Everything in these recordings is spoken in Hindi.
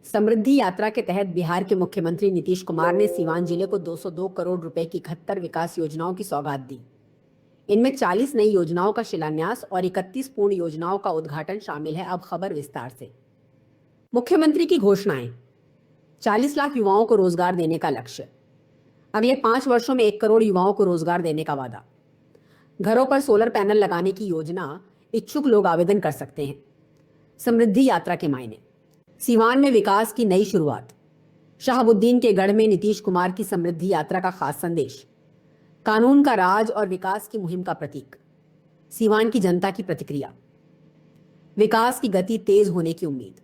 समृद्धि यात्रा के तहत बिहार के मुख्यमंत्री नीतीश कुमार ने सीवान जिले को 202 करोड़ रुपए की 71 विकास योजनाओं की सौगात दी। इनमें 40 नई योजनाओं का शिलान्यास और 31 पूर्ण योजनाओं का उद्घाटन शामिल है। अब खबर विस्तार से। मुख्यमंत्री की घोषणाएं। 40 लाख युवाओं को रोजगार देने का लक्ष्य। अगले 5 वर्षों में 1 करोड़ युवाओं को रोजगार देने का वादा। घरों पर सोलर पैनल लगाने की योजना, इच्छुक लोग आवेदन कर सकते हैं। समृद्धि यात्रा के मायने। सीवान में विकास की नई शुरुआत। शहाबुद्दीन के गढ़ में नीतीश कुमार की समृद्धि यात्रा का खास संदेश। कानून का राज और विकास की मुहिम का प्रतीक। सीवान की जनता की प्रतिक्रिया। विकास की गति तेज होने की उम्मीद।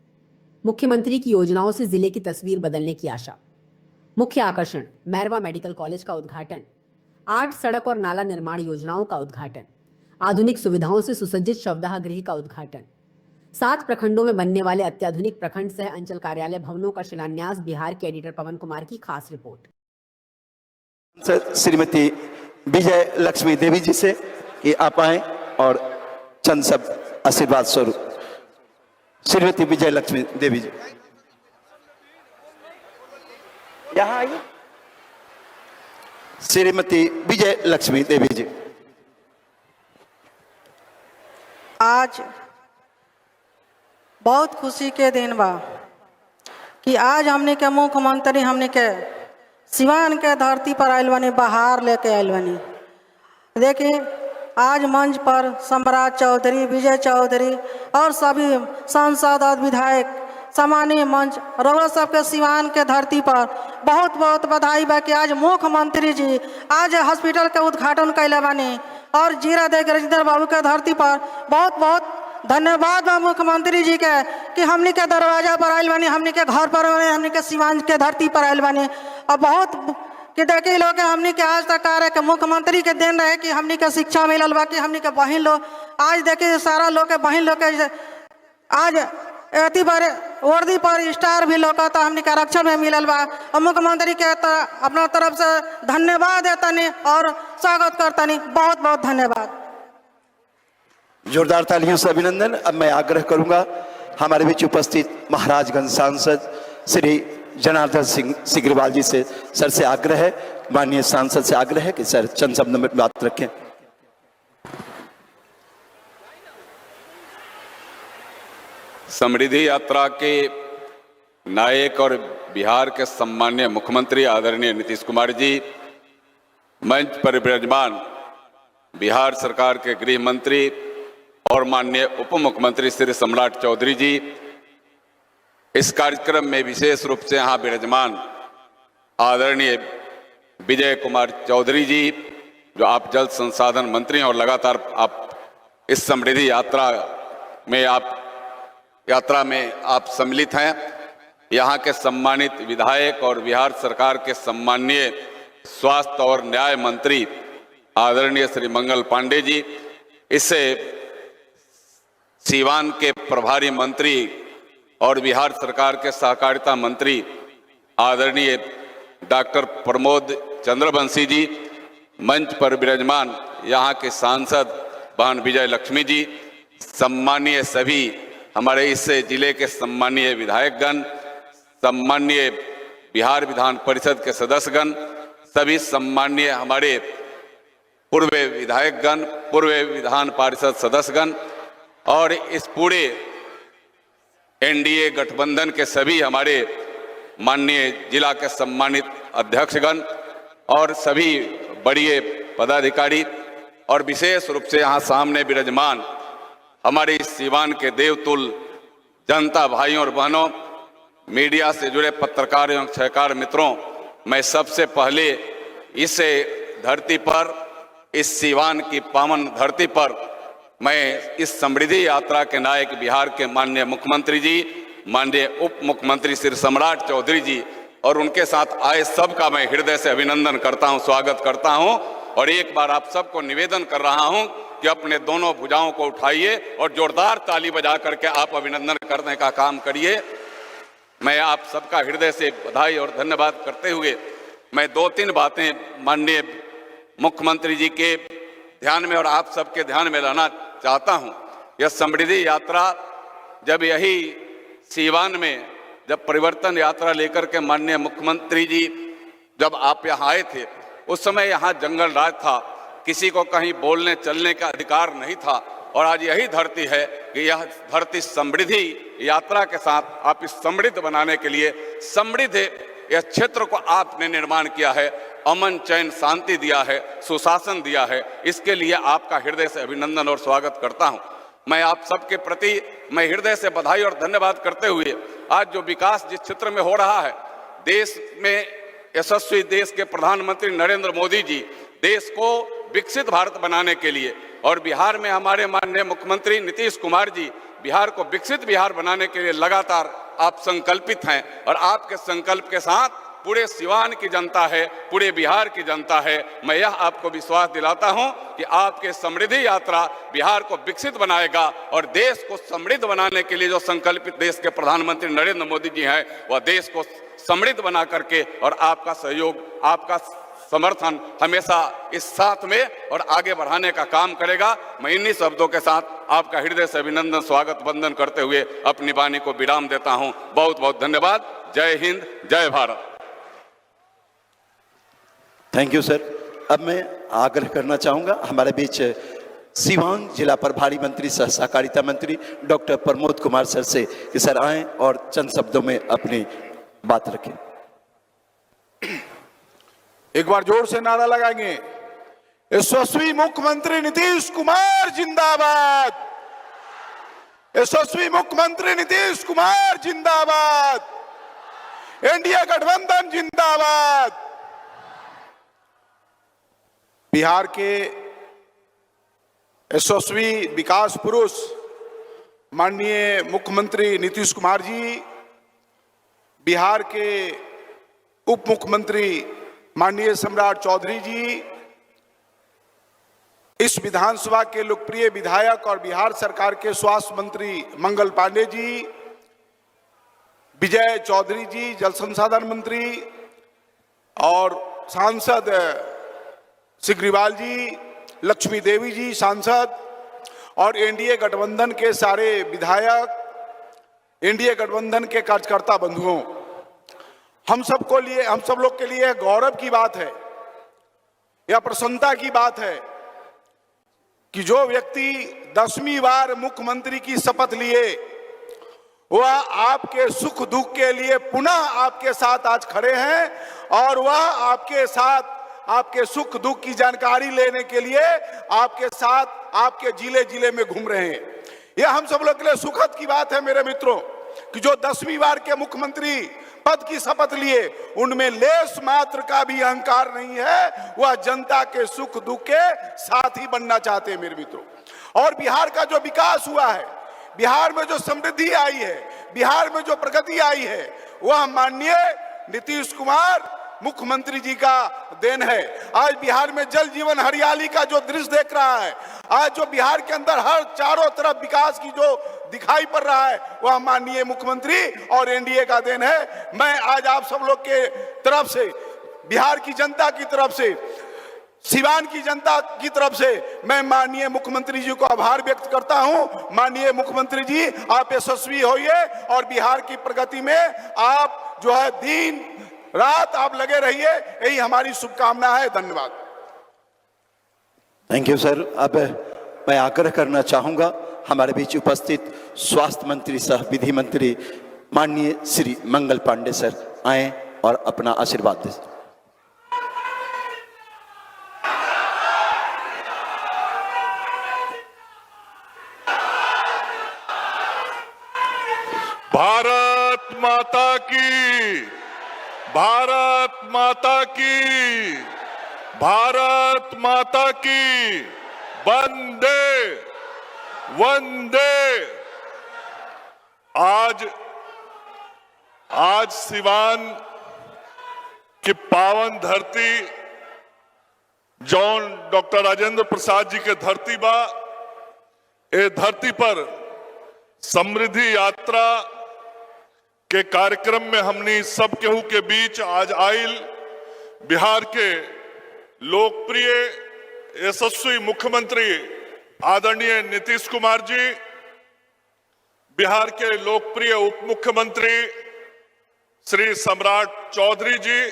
मुख्यमंत्री की योजनाओं से जिले की तस्वीर बदलने की आशा। मुख्य आकर्षण मैरवा मेडिकल कॉलेज का उद्घाटन। 8 सड़क और नाला निर्माण योजनाओं का उद्घाटन। आधुनिक सुविधाओं से सुसज्जित शवदाह गृह का उद्घाटन। 7 प्रखंडों में बनने वाले अत्याधुनिक प्रखंड सह अंचल कार्यालय भवनों का शिलान्यास। बिहार के एडिटर पवन कुमार की खास रिपोर्ट। श्रीमती विजय लक्ष्मी देवी जी से कि आप आए और चंद शब्द आशीर्वाद स्वरूप। श्रीमती विजय लक्ष्मी देवी जी यहाँ आइए। श्रीमती विजय लक्ष्मी देवी जी। आज बहुत खुशी के दिन बा कि आज हमने के मुख्यमंत्री हमने के सिवान के धरती पर आयल बनी, बहार लेके आयल बनी। देखिए आज मंच पर सम्राट चौधरी, विजय चौधरी और सभी सांसद और विधायक सम्मानीय मंच रउआ सबके सिवान के धरती पर बहुत बहुत बधाई बा कि आज मुख्यमंत्री जी आज हॉस्पिटल के उद्घाटन कैले बानी और जीरा देख राजेंद्र बाबू के धरती पर बहुत बहुत धन्यवाद बा मुख्यमंत्री जी के कि हमनी के दरवाजा पर आयल बानी, हमनी के घर पर हमनी के सिवान के धरती पर आयल बानी। और बहुत कि देखिए लोग हमनी के आज तक कार्य के मुख्यमंत्री के देन रहे कि हमनी के शिक्षा मिलल बा, कि हमनी के बहन लोग आज देखिए सारा लोग के बहन लोग के आज अति पर वर्दी पर स्टार भी लौकता हमनी के आरक्षण में मिलल बा। और मुख्यमंत्री के अपना तरफ से धन्यवाद देतनी और स्वागत करतनी। बहुत बहुत धन्यवाद। जोरदार तालियों से अभिनंदन। अब मैं आग्रह करूंगा हमारे बीच उपस्थित महाराजगंज सांसद श्री जनार्दन सिंह सिग्रीवाल जी से। सर से आग्रह है, माननीय सांसद से आग्रह है कि सर चंद शब्द में बात रखें। समृद्धि यात्रा के नायक और बिहार के सम्माननीय मुख्यमंत्री आदरणीय नीतीश कुमार जी, मंच पर विराजमान बिहार सरकार के गृह मंत्री और माननीय उप मुख्यमंत्री श्री सम्राट चौधरी जी, इस कार्यक्रम में विशेष रूप से यहाँ विराजमान आदरणीय विजय कुमार चौधरी जी, जो आप जल संसाधन मंत्री हैं और लगातार आप इस समृद्धि यात्रा में आप सम्मिलित हैं। यहाँ के सम्मानित विधायक और बिहार सरकार के सम्माननीय स्वास्थ्य और न्याय मंत्री आदरणीय श्री मंगल पांडे जी, इससे सीवान के प्रभारी मंत्री और बिहार सरकार के सहकारिता मंत्री आदरणीय डॉक्टर प्रमोद चंद्रवंशी जी, मंच पर विराजमान यहाँ के सांसद बहन विजय लक्ष्मी जी, सम्मानीय सभी हमारे इस जिले के सम्मानीय विधायकगण, सम्मानीय बिहार विधान परिषद के सदस्यगण, सभी सम्मानीय हमारे पूर्व विधायकगण, पूर्व विधान परिषद सदस्यगण और इस पूरे एनडीए गठबंधन के सभी हमारे माननीय जिला के सम्मानित अध्यक्षगण और सभी बड़े पदाधिकारी और विशेष रूप से यहाँ सामने विराजमान हमारे इस सीवान के देवतुल जनता भाइयों और बहनों, मीडिया से जुड़े पत्रकार एवं सहकार मित्रों, मैं सबसे पहले इस धरती पर, इस सीवान की पावन धरती पर मैं इस समृद्धि यात्रा के नायक बिहार के माननीय मुख्यमंत्री जी, माननीय उप मुख्यमंत्री श्री सम्राट चौधरी जी और उनके साथ आए सबका मैं हृदय से अभिनंदन करता हूं, स्वागत करता हूं। और एक बार आप सबको निवेदन कर रहा हूं कि अपने दोनों भुजाओं को उठाइए और जोरदार ताली बजा करके आप अभिनंदन करने का काम करिए। मैं आप सबका हृदय से बधाई और धन्यवाद करते हुए मैं 2-3 बातें माननीय मुख्यमंत्री जी के ध्यान में और आप सबके ध्यान में लाना चाहता हूं। यह समृद्धि यात्रा जब यही सीवान में जब परिवर्तन यात्रा लेकर के माननीय मुख्यमंत्री जी जब आप यहाँ आए थे, उस समय यहाँ जंगल राज था, किसी को कहीं बोलने चलने का अधिकार नहीं था। और आज यही धरती है कि यह धरती समृद्धि यात्रा के साथ आप इस समृद्ध बनाने के लिए समृद्ध यह क्षेत्र को आपने निर्माण किया है, अमन चैन शांति दिया है, सुशासन दिया है। इसके लिए आपका हृदय से अभिनंदन और स्वागत करता हूं। मैं आप सबके प्रति मैं हृदय से बधाई और धन्यवाद करते हुए आज जो विकास जिस क्षेत्र में हो रहा है, देश में यशस्वी देश के प्रधानमंत्री नरेंद्र मोदी जी देश को विकसित भारत बनाने के लिए और बिहार में हमारे माननीय मुख्यमंत्री नीतीश कुमार जी बिहार को विकसित बिहार बनाने के लिए लगातार आप संकल्पित हैं। और आपके संकल्प के साथ पूरे सिवान की जनता है, पूरे बिहार की जनता है। मैं यह आपको विश्वास दिलाता हूं कि आपके समृद्धि यात्रा बिहार को विकसित बनाएगा और देश को समृद्ध बनाने के लिए जो संकल्पित देश के प्रधानमंत्री नरेंद्र मोदी जी हैं, वह देश को समृद्ध बना करके और आपका सहयोग, आपका समर्थन हमेशा इस साथ में और आगे बढ़ाने का काम करेगा। मैं इन्हीं शब्दों के साथ आपका हृदय से अभिनंदन स्वागत वंदन करते हुए अपनी वाणी को विराम देता हूं। बहुत बहुत धन्यवाद। जय हिंद, जय भारत। Thank you sir. अब मैं आग्रह करना चाहूंगा हमारे बीच सीवान जिला प्रभारी मंत्री सह सहकारिता मंत्री डॉक्टर प्रमोद कुमार सर से कि सर आएं और चंद शब्दों में अपनी बात रखें। एक बार जोर से नारा लगाएंगे, यशस्वी मुख्यमंत्री नीतीश कुमार जिंदाबाद, यशस्वी मुख्यमंत्री नीतीश कुमार जिंदाबाद, एनडीए गठबंधन जिंदाबाद। बिहार के यशस्वी विकास पुरुष माननीय मुख्यमंत्री नीतीश कुमार जी, बिहार के उप मुख्यमंत्री माननीय सम्राट चौधरी जी, इस विधानसभा के लोकप्रिय विधायक और बिहार सरकार के स्वास्थ्य मंत्री मंगल पांडे जी, विजय चौधरी जी जल संसाधन मंत्री और सांसद सिग्रीवाल जी, लक्ष्मी देवी जी सांसद और एनडीए गठबंधन के सारे विधायक, एनडीए गठबंधन के कार्यकर्ता बंधुओं, हम सब लोग के लिए गौरव की बात है, यह प्रसन्नता की बात है कि जो व्यक्ति 10वीं बार मुख्यमंत्री की शपथ लिए वह आपके सुख दुख के लिए पुनः आपके साथ आज खड़े हैं और वह आपके साथ आपके सुख दुख की जानकारी लेने के लिए आपके साथ आपके जिले जिले में घूम रहे हैं। यह हम सब लोग के लिए सुखद की बात है मेरे मित्रों कि जो 10वीं बार के मुख्यमंत्री पद की शपथ लिए उनमें लेस मात्र का भी अहंकार नहीं है, वह जनता के सुख दुख के साथ ही बनना चाहते हैं मेरे मित्रों। और बिहार का जो विकास हुआ है, बिहार में जो समृद्धि आई है, बिहार में जो प्रगति आई है, वह माननीय नीतीश कुमार मुख्यमंत्री जी का देन है। आज बिहार में जल जीवन हरियाली का जो दृश्य देख रहा है, आज जो बिहार के अंदर हर चारों तरफ विकास की जो दिखाई पड़ रहा है, वह माननीय मुख्यमंत्री और एनडीए का देन है। मैं आज आप सब लोग के तरफ से, बिहार की जनता की तरफ से, सिवान की जनता की तरफ से मैं माननीय मुख्यमंत्री जी को आभार व्यक्त करता हूं। माननीय मुख्यमंत्री जी, आप यशस्वी होइए और बिहार की प्रगति में आप जो है दिन रात आप लगे रहिए, यही हमारी शुभकामना है। धन्यवाद। Thank you sir. अब मैं आग्रह करना चाहूंगा हमारे बीच उपस्थित स्वास्थ्य मंत्री सह विधि मंत्री माननीय श्री मंगल पांडे सर आए और अपना आशीर्वाद दें। भारत माता की, भारत माता की, भारत माता की, वंदे वंदे। आज सिवान की पावन धरती जौन डॉक्टर राजेंद्र प्रसाद जी के धरती बा, ए धरती पर समृद्धि यात्रा के कार्यक्रम में हमने सब केहू के बीच आज आइल बिहार के लोकप्रिय यशस्वी मुख्यमंत्री आदरणीय नीतीश कुमार जी, बिहार के लोकप्रिय उप मुख्यमंत्री श्री सम्राट चौधरी जी,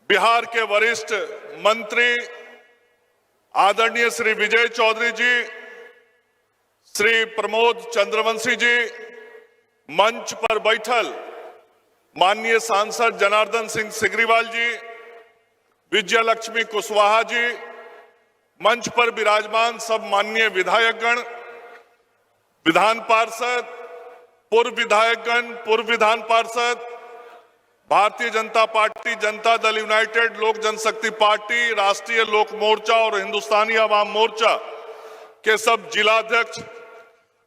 बिहार के वरिष्ठ मंत्री आदरणीय श्री विजय चौधरी जी, श्री प्रमोद चंद्रवंशी जी, मंच पर बैठल माननीय सांसद जनार्दन सिंह सिग्रीवाल जी, विजयलक्ष्मी कुशवाहा जी, मंच पर विराजमान सब माननीय विधायकगण, विधान पार्षद, पूर्व विधायकगण, पूर्व विधान पार्षद, भारतीय जनता पार्टी, जनता दल यूनाइटेड, लोक जनशक्ति पार्टी, राष्ट्रीय लोक मोर्चा और हिंदुस्तानी आवाम मोर्चा के सब जिलाध्यक्ष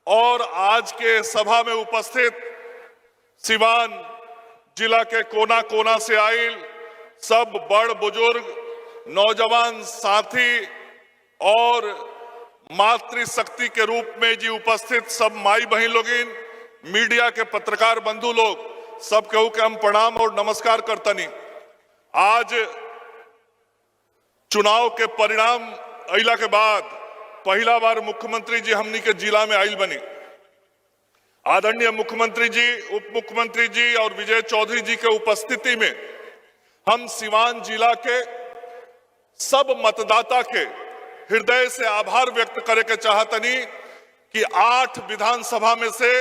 और आज के सभा में उपस्थित सिवान जिला के कोना कोना से आयल सब बड़ बुजुर्ग, नौजवान साथी और मातृशक्ति के रूप में जी उपस्थित सब माई बहन लोगिन, मीडिया के पत्रकार बंधु लोग, सब कहू के हम प्रणाम और नमस्कार करतनी। आज चुनाव के परिणाम अइला के बाद पहला बार मुख्यमंत्री जी हमनी के जिला में आइल बनी। आदरणीय मुख्यमंत्री जी, उप मुख्यमंत्री जी और विजय चौधरी जी के उपस्थिति में हम सिवान जिला के सब मतदाता के हृदय से आभार व्यक्त करे के चाहतनी कि 8 विधानसभा में से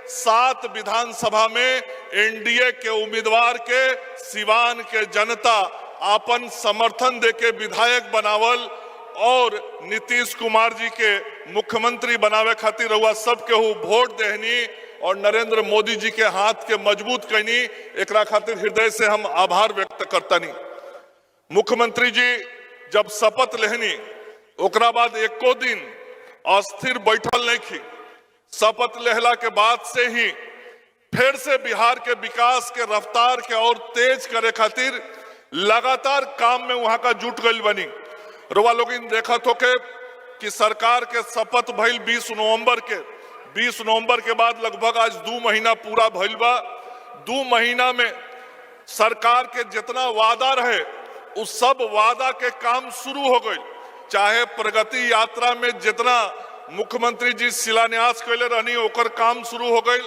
7 विधानसभा में एनडीए के उम्मीदवार के सिवान के जनता आपन समर्थन देके विधायक बनावल और नीतीश कुमार जी के मुख्यमंत्री बनावे खातिर रहुआ सब केहू वोट देहनी और नरेंद्र मोदी जी के हाथ के मजबूत कैनी, एकरा खातिर हृदय से हम आभार व्यक्त करतनी। मुख्यमंत्री जी जब शपथ लेहनी ओकरा बाद एको दिन अस्थिर बैठल नहीं थी। शपथ लेहला के बाद से ही फिर से बिहार के विकास के रफ्तार के और तेज करे खातिर लगातार काम में वहां का जुट गई बनी। रुआ लोग देखा तो कि सरकार के शपथ भइल 20 नवंबर के, 20 नवंबर के बाद लगभग आज 2 महीना पूरा भइल बा। 2 महीना में सरकार के जितना वादा रहे उस सब वादा के काम शुरू हो गई। चाहे प्रगति यात्रा में जितना मुख्यमंत्री जी शिलान्यास कैले रहनी ओकर काम शुरू हो गई,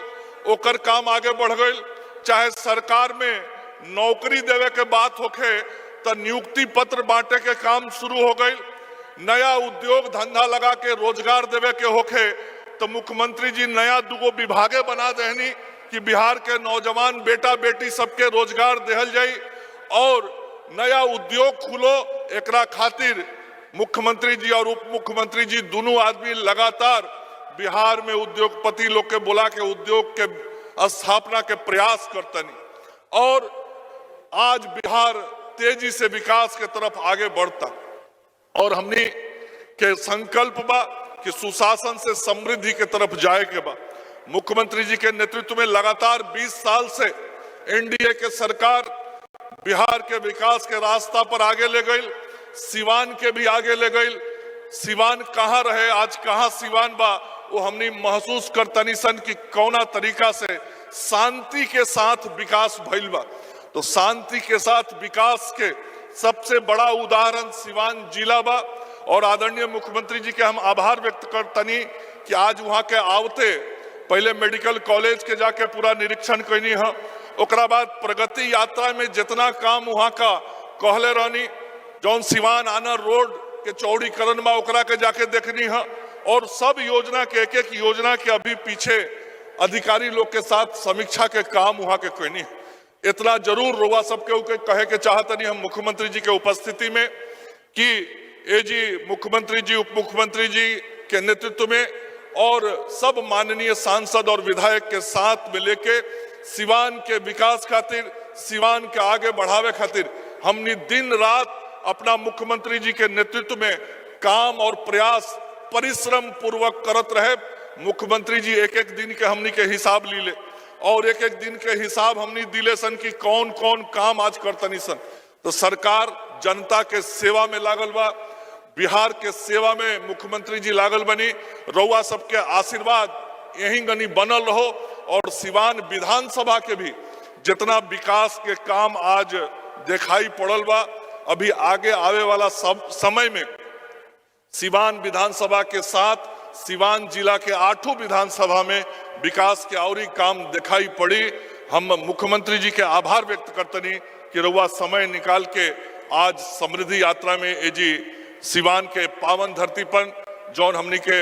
ओकर काम आगे बढ़ गई। चाहे सरकार में नौकरी देवे के बात होखे तो नियुक्ति पत्र बांटे के काम शुरू हो गई। नया उद्योग धंधा लगा के रोजगार देवे के होखे तो मुख्यमंत्री जी नया 2 विभागे बना देहनी कि बिहार के नौजवान बेटा बेटी सबके रोजगार देहल जाई और नया उद्योग खुलो। एकरा खातिर मुख्यमंत्री जी और उप मुख्यमंत्री जी दोनों आदमी लगातार बिहार में उद्योगपति लोग के बुला के उद्योग के स्थापना के प्रयास करतनी और आज बिहार तेजी से विकास के तरफ आगे बढ़ता और हमने के संकल्प बा कि सुशासन से समृद्धि के तरफ जाए के बा। मुख्यमंत्री जी के नेतृत्व में लगातार 20 साल से एनडीए के सरकार बिहार के विकास के रास्ता पर आगे ले गई, सिवान के भी आगे ले गई। सिवान कहाँ रहे आज कहाँ सिवान बा वो हमने महसूस करतनी सन कि कौना तरीका से शांति के साथ विकास भइल बा। तो शांति के साथ विकास के सबसे बड़ा उदाहरण सिवान जिला बा और आदरणीय मुख्यमंत्री जी के हम आभार व्यक्त करतनी कि आज वहां के आवते पहले मेडिकल कॉलेज के जाके पूरा निरीक्षण करनी है, ओकरा बाद प्रगति यात्रा में जितना काम वहां का कहले रहनी, जौन सिवान आनर रोड के चौड़ीकरण में ओकरा के जाके देखनी है और सब योजना के एक योजना के अभी पीछे अधिकारी लोग के साथ समीक्षा के काम वहां के करनी है। इतना जरूर रुआ सबके कहे के चाहतनी हम मुख्यमंत्री जी के उपस्थिति में कि एजी मुख्यमंत्री जी उप मुख्यमंत्री जी के नेतृत्व में और सब माननीय सांसद और विधायक के साथ में लेके सिवान के विकास खातिर, सिवान के आगे बढ़ावे खातिर हमने दिन रात अपना मुख्यमंत्री जी के नेतृत्व में काम और प्रयास परिश्रम पूर्वक करत रहे। मुख्यमंत्री जी एक एक दिन के हमनी के हिसाब ली ले और एक एक दिन के हिसाब हमनी दिले सन कि कौन कौन काम आज करतनी सन। तो सरकार जनता के सेवा में लागल बा, बिहार के सेवा में मुख्यमंत्री जी लागल बनी। रउआ सबके आशीर्वाद यही गनी बनल रहो और सिवान विधानसभा के भी जितना विकास के काम आज दिखाई पड़ल बा, अभी आगे आवे वाला सब समय में सिवान विधानसभा के साथ सिवान जिला के 8 विधानसभा में विकास के और काम दिखाई पड़ी हम मुख्यमंत्री जी के आभार व्यक्त करतनी कि रउआ समय निकाल के आज समृद्धि यात्रा में एजी सिवान के पावन धरती पर जौन हमनी के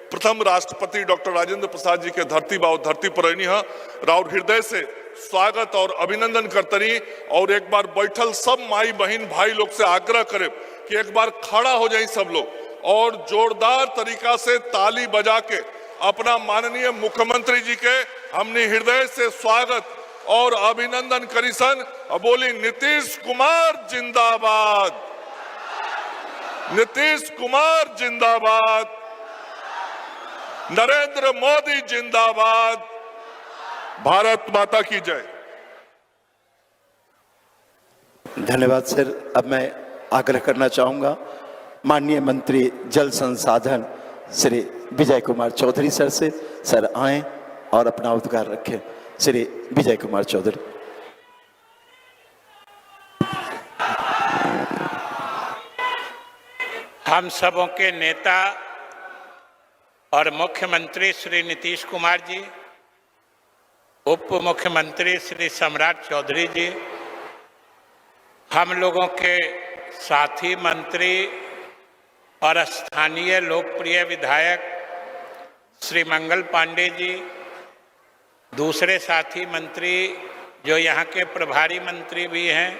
प्रथम राष्ट्रपति डॉक्टर राजेंद्र प्रसाद जी के धरती बा धरती पर रहनी है, राउर हृदय से स्वागत और अभिनंदन करतनी। और एक बार बैठल सब माई बहन भाई लोग से आग्रह करे कि एक बार खड़ा हो जाए सब लोग और जोरदार तरीका से ताली बजा के अपना माननीय मुख्यमंत्री जी के हमने हृदय से स्वागत और अभिनंदन करीसन। बोली नीतीश कुमार जिंदाबाद, नीतीश कुमार जिंदाबाद, नरेंद्र मोदी जिंदाबाद, भारत माता की जय। धन्यवाद सर। अब मैं आग्रह करना चाहूंगा माननीय मंत्री जल संसाधन श्री विजय कुमार चौधरी सर से, सर आए और अपना उद्गार रखें। श्री विजय कुमार चौधरी। हम सबों के नेता और मुख्यमंत्री श्री नीतीश कुमार जी, उप मुख्यमंत्री श्री सम्राट चौधरी जी, हम लोगों के साथी मंत्री और स्थानीय लोकप्रिय विधायक श्री मंगल पांडे जी, दूसरे साथी मंत्री जो यहाँ के प्रभारी मंत्री भी हैं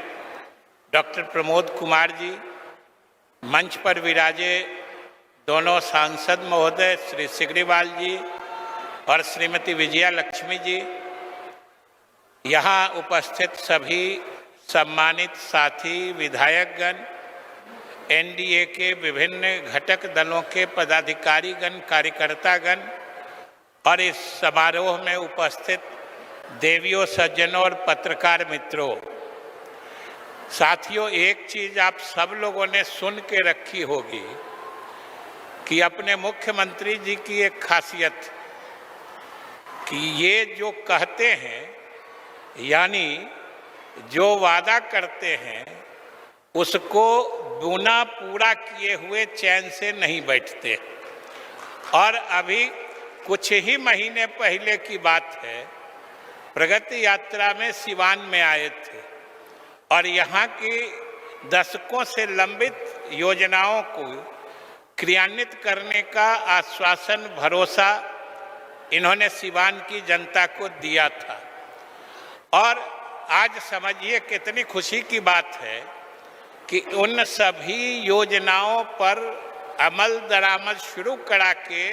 डॉक्टर प्रमोद कुमार जी, मंच पर विराजे दोनों सांसद महोदय श्री सिग्रीवाल जी और श्रीमती विजया लक्ष्मी जी, यहाँ उपस्थित सभी सम्मानित साथी विधायकगण, एनडीए के विभिन्न घटक दलों के पदाधिकारीगण, कार्यकर्तागण और इस समारोह में उपस्थित देवियों, सज्जनों और पत्रकार मित्रों। साथियों, एक चीज आप सब लोगों ने सुन के रखी होगी कि अपने मुख्यमंत्री जी की एक खासियत कि ये जो कहते हैं यानी जो वादा करते हैं उसको बिना पूरा किए हुए चैन से नहीं बैठते। और अभी कुछ ही महीने पहले की बात है, प्रगति यात्रा में सिवान में आए थे और यहाँ की दशकों से लंबित योजनाओं को क्रियान्वित करने का आश्वासन, भरोसा इन्होंने सिवान की जनता को दिया था। और आज समझिए कितनी खुशी की बात है कि उन सभी योजनाओं पर अमल दरामद शुरू करा के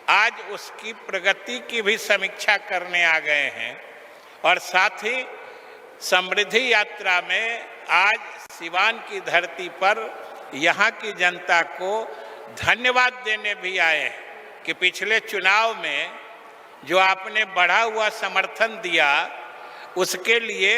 आज उसकी प्रगति की भी समीक्षा करने आ गए हैं। और साथ ही समृद्धि यात्रा में आज सिवान की धरती पर यहाँ की जनता को धन्यवाद देने भी आए हैं कि पिछले चुनाव में जो आपने बढ़ा हुआ समर्थन दिया उसके लिए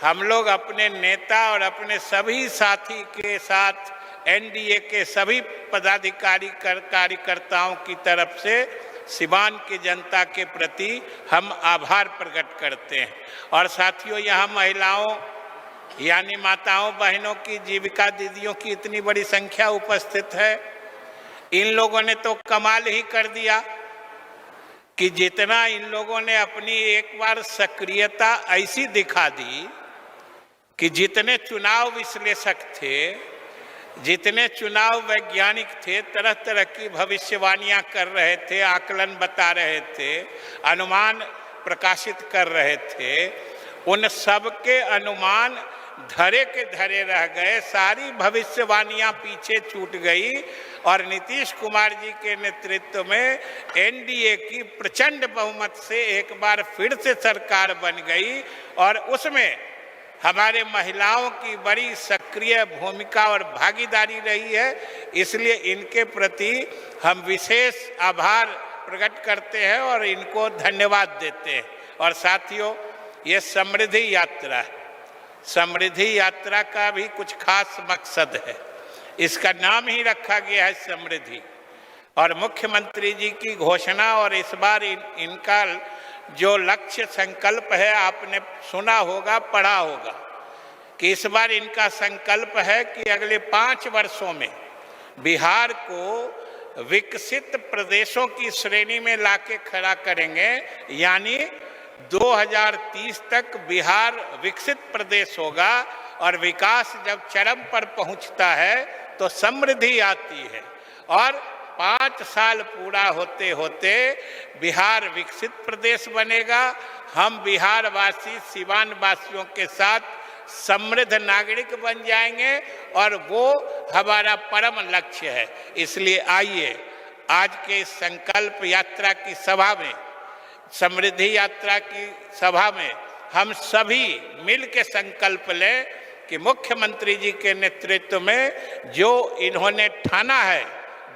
हम लोग अपने नेता और अपने सभी साथी के साथ एनडीए के सभी पदाधिकारी कार्यकर्ताओं की तरफ से सिवान की जनता के प्रति हम आभार प्रकट करते हैं। और साथियों, यहाँ महिलाओं यानी माताओं बहनों की, जीविका दीदियों की इतनी बड़ी संख्या उपस्थित है। इन लोगों ने तो कमाल ही कर दिया कि जितना इन लोगों ने अपनी एक बार सक्रियता ऐसी दिखा दी कि जितने चुनाव विश्लेषक थे, जितने चुनाव वैज्ञानिक थे, तरह तरह की भविष्यवाणियां कर रहे थे, आकलन बता रहे थे, अनुमान प्रकाशित कर रहे थे, उन सब के अनुमान धरे के धरे रह गए। सारी भविष्यवाणियां पीछे छूट गई और नीतीश कुमार जी के नेतृत्व में एनडीए की प्रचंड बहुमत से एक बार फिर से सरकार बन गई। और उसमें हमारे महिलाओं की बड़ी सक्रिय भूमिका और भागीदारी रही है। इसलिए इनके प्रति हम विशेष आभार प्रकट करते हैं और इनको धन्यवाद देते हैं। और साथियों, ये समृद्धि यात्रा है। समृद्धि यात्रा का भी कुछ खास मकसद है, इसका नाम ही रखा गया है समृद्धि। और मुख्यमंत्री जी की घोषणा और इस बार इनका जो लक्ष्य संकल्प है, आपने सुना होगा, पढ़ा होगा कि इस बार इनका संकल्प है कि अगले 5 वर्षों में बिहार को विकसित प्रदेशों की श्रेणी में लाके खड़ा करेंगे। यानी 2030 तक बिहार विकसित प्रदेश होगा और विकास जब चरम पर पहुंचता है तो समृद्धि आती है और 5 साल पूरा होते होते बिहार विकसित प्रदेश बनेगा। हम बिहार वासी सिवान वासियों के साथ समृद्ध नागरिक बन जाएंगे और वो हमारा परम लक्ष्य है। इसलिए आइए आज के इस संकल्प यात्रा की सभा में, समृद्धि यात्रा की सभा में हम सभी मिल के संकल्प लें कि मुख्यमंत्री जी के नेतृत्व में जो इन्होंने ठाना है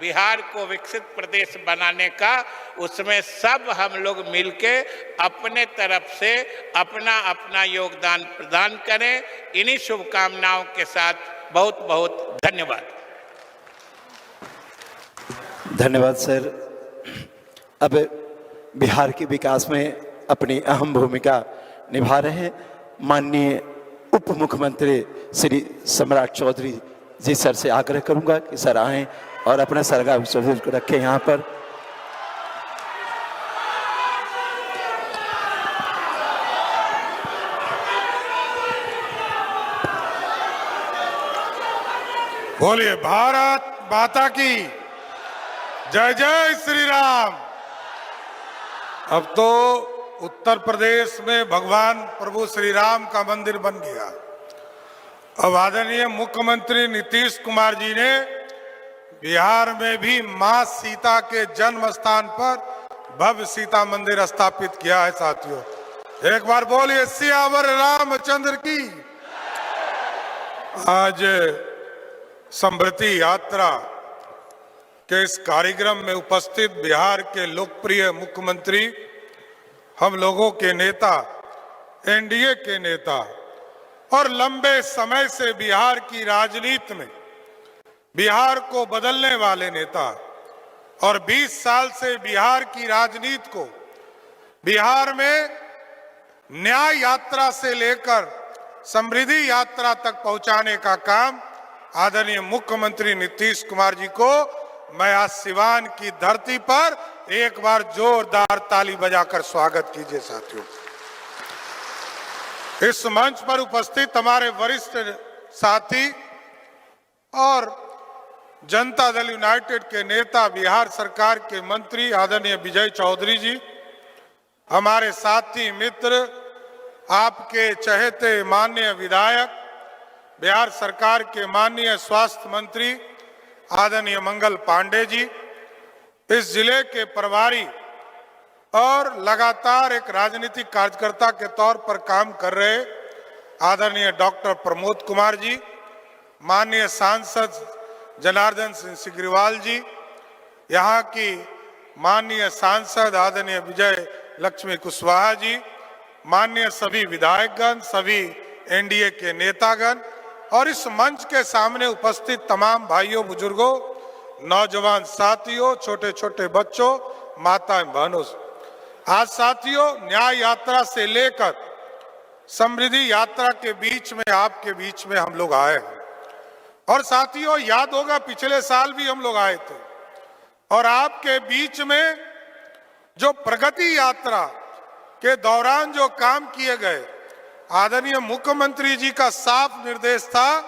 बिहार को विकसित प्रदेश बनाने का, उसमें सब हम लोग मिलके अपने तरफ से अपना अपना योगदान प्रदान करें। इन्हीं शुभकामनाओं के साथ बहुत बहुत धन्यवाद। धन्यवाद सर। अब बिहार के विकास में अपनी अहम भूमिका निभा रहे हैं माननीय उप मुख्यमंत्री श्री सम्राट चौधरी जी सर से आग्रह करूंगा कि सर आएं और अपना सरगा को रखें यहाँ पर। बोलिए भारत माता की जय जय श्री राम। अब तो उत्तर प्रदेश में भगवान प्रभु श्री राम का मंदिर बन गया। अब आदरणीय मुख्यमंत्री नीतीश कुमार जी ने बिहार में भी मां सीता के जन्म स्थान पर भव्य सीता मंदिर स्थापित किया है। साथियों, एक बार बोलिए सियावर रामचंद्र की। आज समृद्धि यात्रा के इस कार्यक्रम में उपस्थित बिहार के लोकप्रिय मुख्यमंत्री, हम लोगों के नेता, एनडीए के नेता और लंबे समय से बिहार की राजनीति में बिहार को बदलने वाले नेता और 20 साल से बिहार की राजनीति को बिहार में न्याय यात्रा से लेकर समृद्धि यात्रा तक पहुंचाने का काम आदरणीय मुख्यमंत्री नीतीश कुमार जी को मैं आज सिवान की धरती पर एक बार जोरदार ताली बजाकर स्वागत कीजिए। साथियों, इस मंच पर उपस्थित हमारे वरिष्ठ साथी और जनता दल यूनाइटेड के नेता, बिहार सरकार के मंत्री आदरणीय विजय चौधरी जी, हमारे साथी मित्र, आपके चहेते माननीय विधायक, बिहार सरकार के माननीय स्वास्थ्य मंत्री आदरणीय मंगल पांडे जी, इस जिले के प्रभारी और लगातार एक राजनीतिक कार्यकर्ता के तौर पर काम कर रहे आदरणीय डॉक्टर प्रमोद कुमार जी, माननीय सांसद जनार्दन सिंह सिग्रीवाल जी, यहाँ की माननीय सांसद आदरणीय विजय लक्ष्मी कुशवाहा जी, माननीय सभी विधायकगण, सभी एनडीए के नेतागण और इस मंच के सामने उपस्थित तमाम भाइयों, बुजुर्गों, नौजवान साथियों, छोटे छोटे बच्चों, माताएं, बहनों, आज साथियों न्याय यात्रा से लेकर समृद्धि यात्रा के बीच में, आपके बीच में हम लोग आए हैं। और साथियों, याद होगा पिछले साल भी हम लोग आए थे और आपके बीच में जो प्रगति यात्रा के दौरान जो काम किए गए, आदरणीय मुख्यमंत्री जी का साफ निर्देश था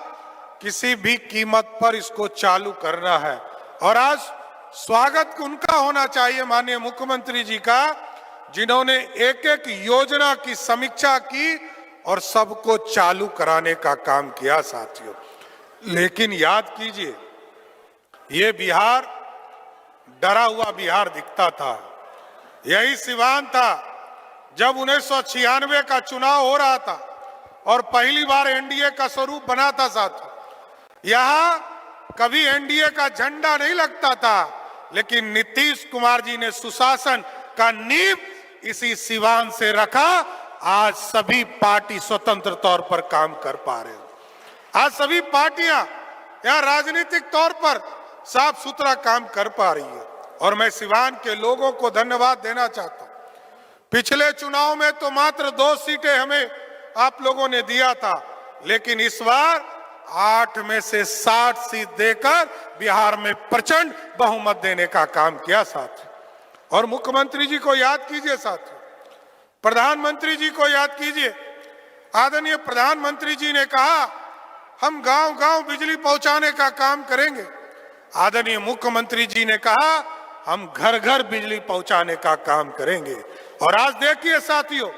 किसी भी कीमत पर इसको चालू करना है। और आज स्वागत उनका होना चाहिए माननीय मुख्यमंत्री जी का, जिन्होंने एक एक योजना की समीक्षा की और सबको चालू कराने का काम किया। साथियों, लेकिन याद कीजिए, ये बिहार डरा हुआ बिहार दिखता था। यही सिवान था जब 1996 का चुनाव हो रहा था और पहली बार एनडीए का स्वरूप बना था। साथियों, यहां कभी एनडीए का झंडा नहीं लगता था, लेकिन नीतीश कुमार जी ने सुशासन का नींव इसी सिवान से रखा। आज सभी पार्टी स्वतंत्र तौर पर काम कर पा रहे हैं। आज सभी पार्टियां यहां राजनीतिक तौर पर साफ सुथरा काम कर पा रही है और मैं सिवान के लोगों को धन्यवाद देना चाहता हूं। पिछले चुनाव में तो मात्र 2 सीटें हमें आप लोगों ने दिया था, लेकिन इस बार 8 में से 60 सीट देकर बिहार में प्रचंड बहुमत देने का काम किया। साथियों, और मुख्यमंत्री जी को याद कीजिए साथियों, प्रधानमंत्री जी को याद कीजिए, आदरणीय प्रधानमंत्री जी ने कहा हम गांव गांव बिजली पहुंचाने का काम करेंगे। आदरणीय मुख्यमंत्री जी ने कहा हम घर घर बिजली पहुंचाने का काम करेंगे। और आज देखिए साथियों,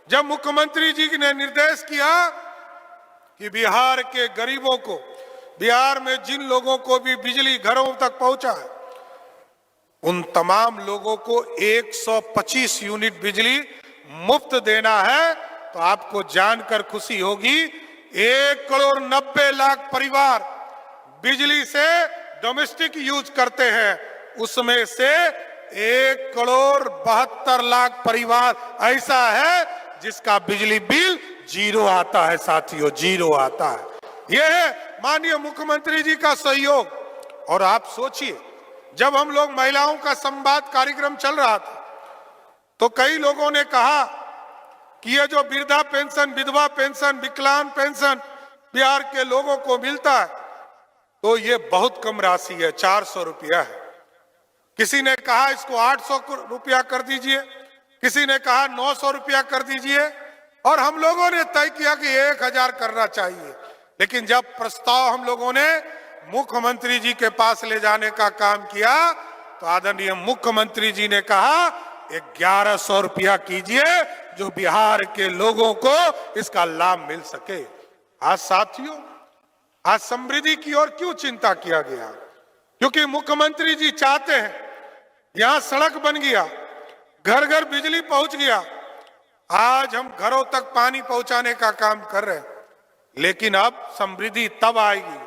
जब मुख्यमंत्री जी ने निर्देश किया कि बिहार के गरीबों को, बिहार में जिन लोगों को भी बिजली घरों तक पहुंचा है, उन तमाम लोगों को 125 यूनिट बिजली मुफ्त देना है, तो आपको जानकर खुशी होगी 1,90,00,000 परिवार बिजली से डोमेस्टिक यूज करते हैं, उसमें से 1,72,00,000 परिवार ऐसा है जिसका बिजली बिल जीरो आता है। साथियों, जीरो आता है। यह है माननीय मुख्यमंत्री जी का सहयोग। और आप सोचिए, जब हम लोग महिलाओं का संवाद कार्यक्रम चल रहा था तो कई लोगों ने कहा कि ये जो वृद्धा पेंशन, विधवा पेंशन, विकलांग पेंशन बिहार के लोगों को मिलता है तो ये बहुत कम राशि है, 400 रुपया है। किसी ने कहा इसको 800 रुपया कर दीजिए, किसी ने कहा 900 रुपया कर दीजिए, और हम लोगों ने तय किया कि 1,000 करना चाहिए। लेकिन जब प्रस्ताव हम लोगों ने मुख्यमंत्री जी के पास ले जाने का काम किया तो आदरणीय मुख्यमंत्री जी ने कहा 1,100 रुपया कीजिए, जो बिहार के लोगों को इसका लाभ मिल सके। आज साथियों, आज समृद्धि की ओर क्यों चिंता किया गया? क्योंकि मुख्यमंत्री जी चाहते हैं, यहां सड़क बन गया, घर घर बिजली पहुंच गया, आज हम घरों तक पानी पहुंचाने का काम कर रहे हैं। लेकिन अब समृद्धि तब आएगी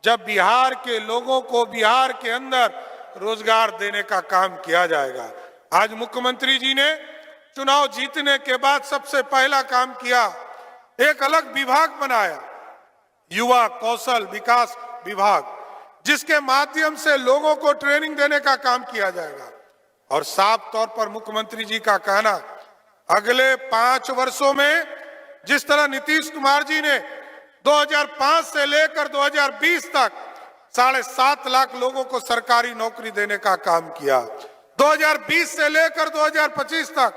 जब बिहार के लोगों को बिहार के अंदर रोजगार देने का काम किया जाएगा। आज मुख्यमंत्री जी ने चुनाव जीतने के बाद सबसे पहला काम किया, एक अलग विभाग बनाया, युवा कौशल विकास विभाग, जिसके माध्यम से लोगों को ट्रेनिंग देने का काम किया जाएगा। और साफ तौर पर मुख्यमंत्री जी का कहना, अगले 5 वर्षों में जिस तरह नीतीश कुमार जी ने 2005 से लेकर 2020 तक 7.5 लाख लोगों को सरकारी नौकरी देने का काम किया, 2020 से लेकर 2025 तक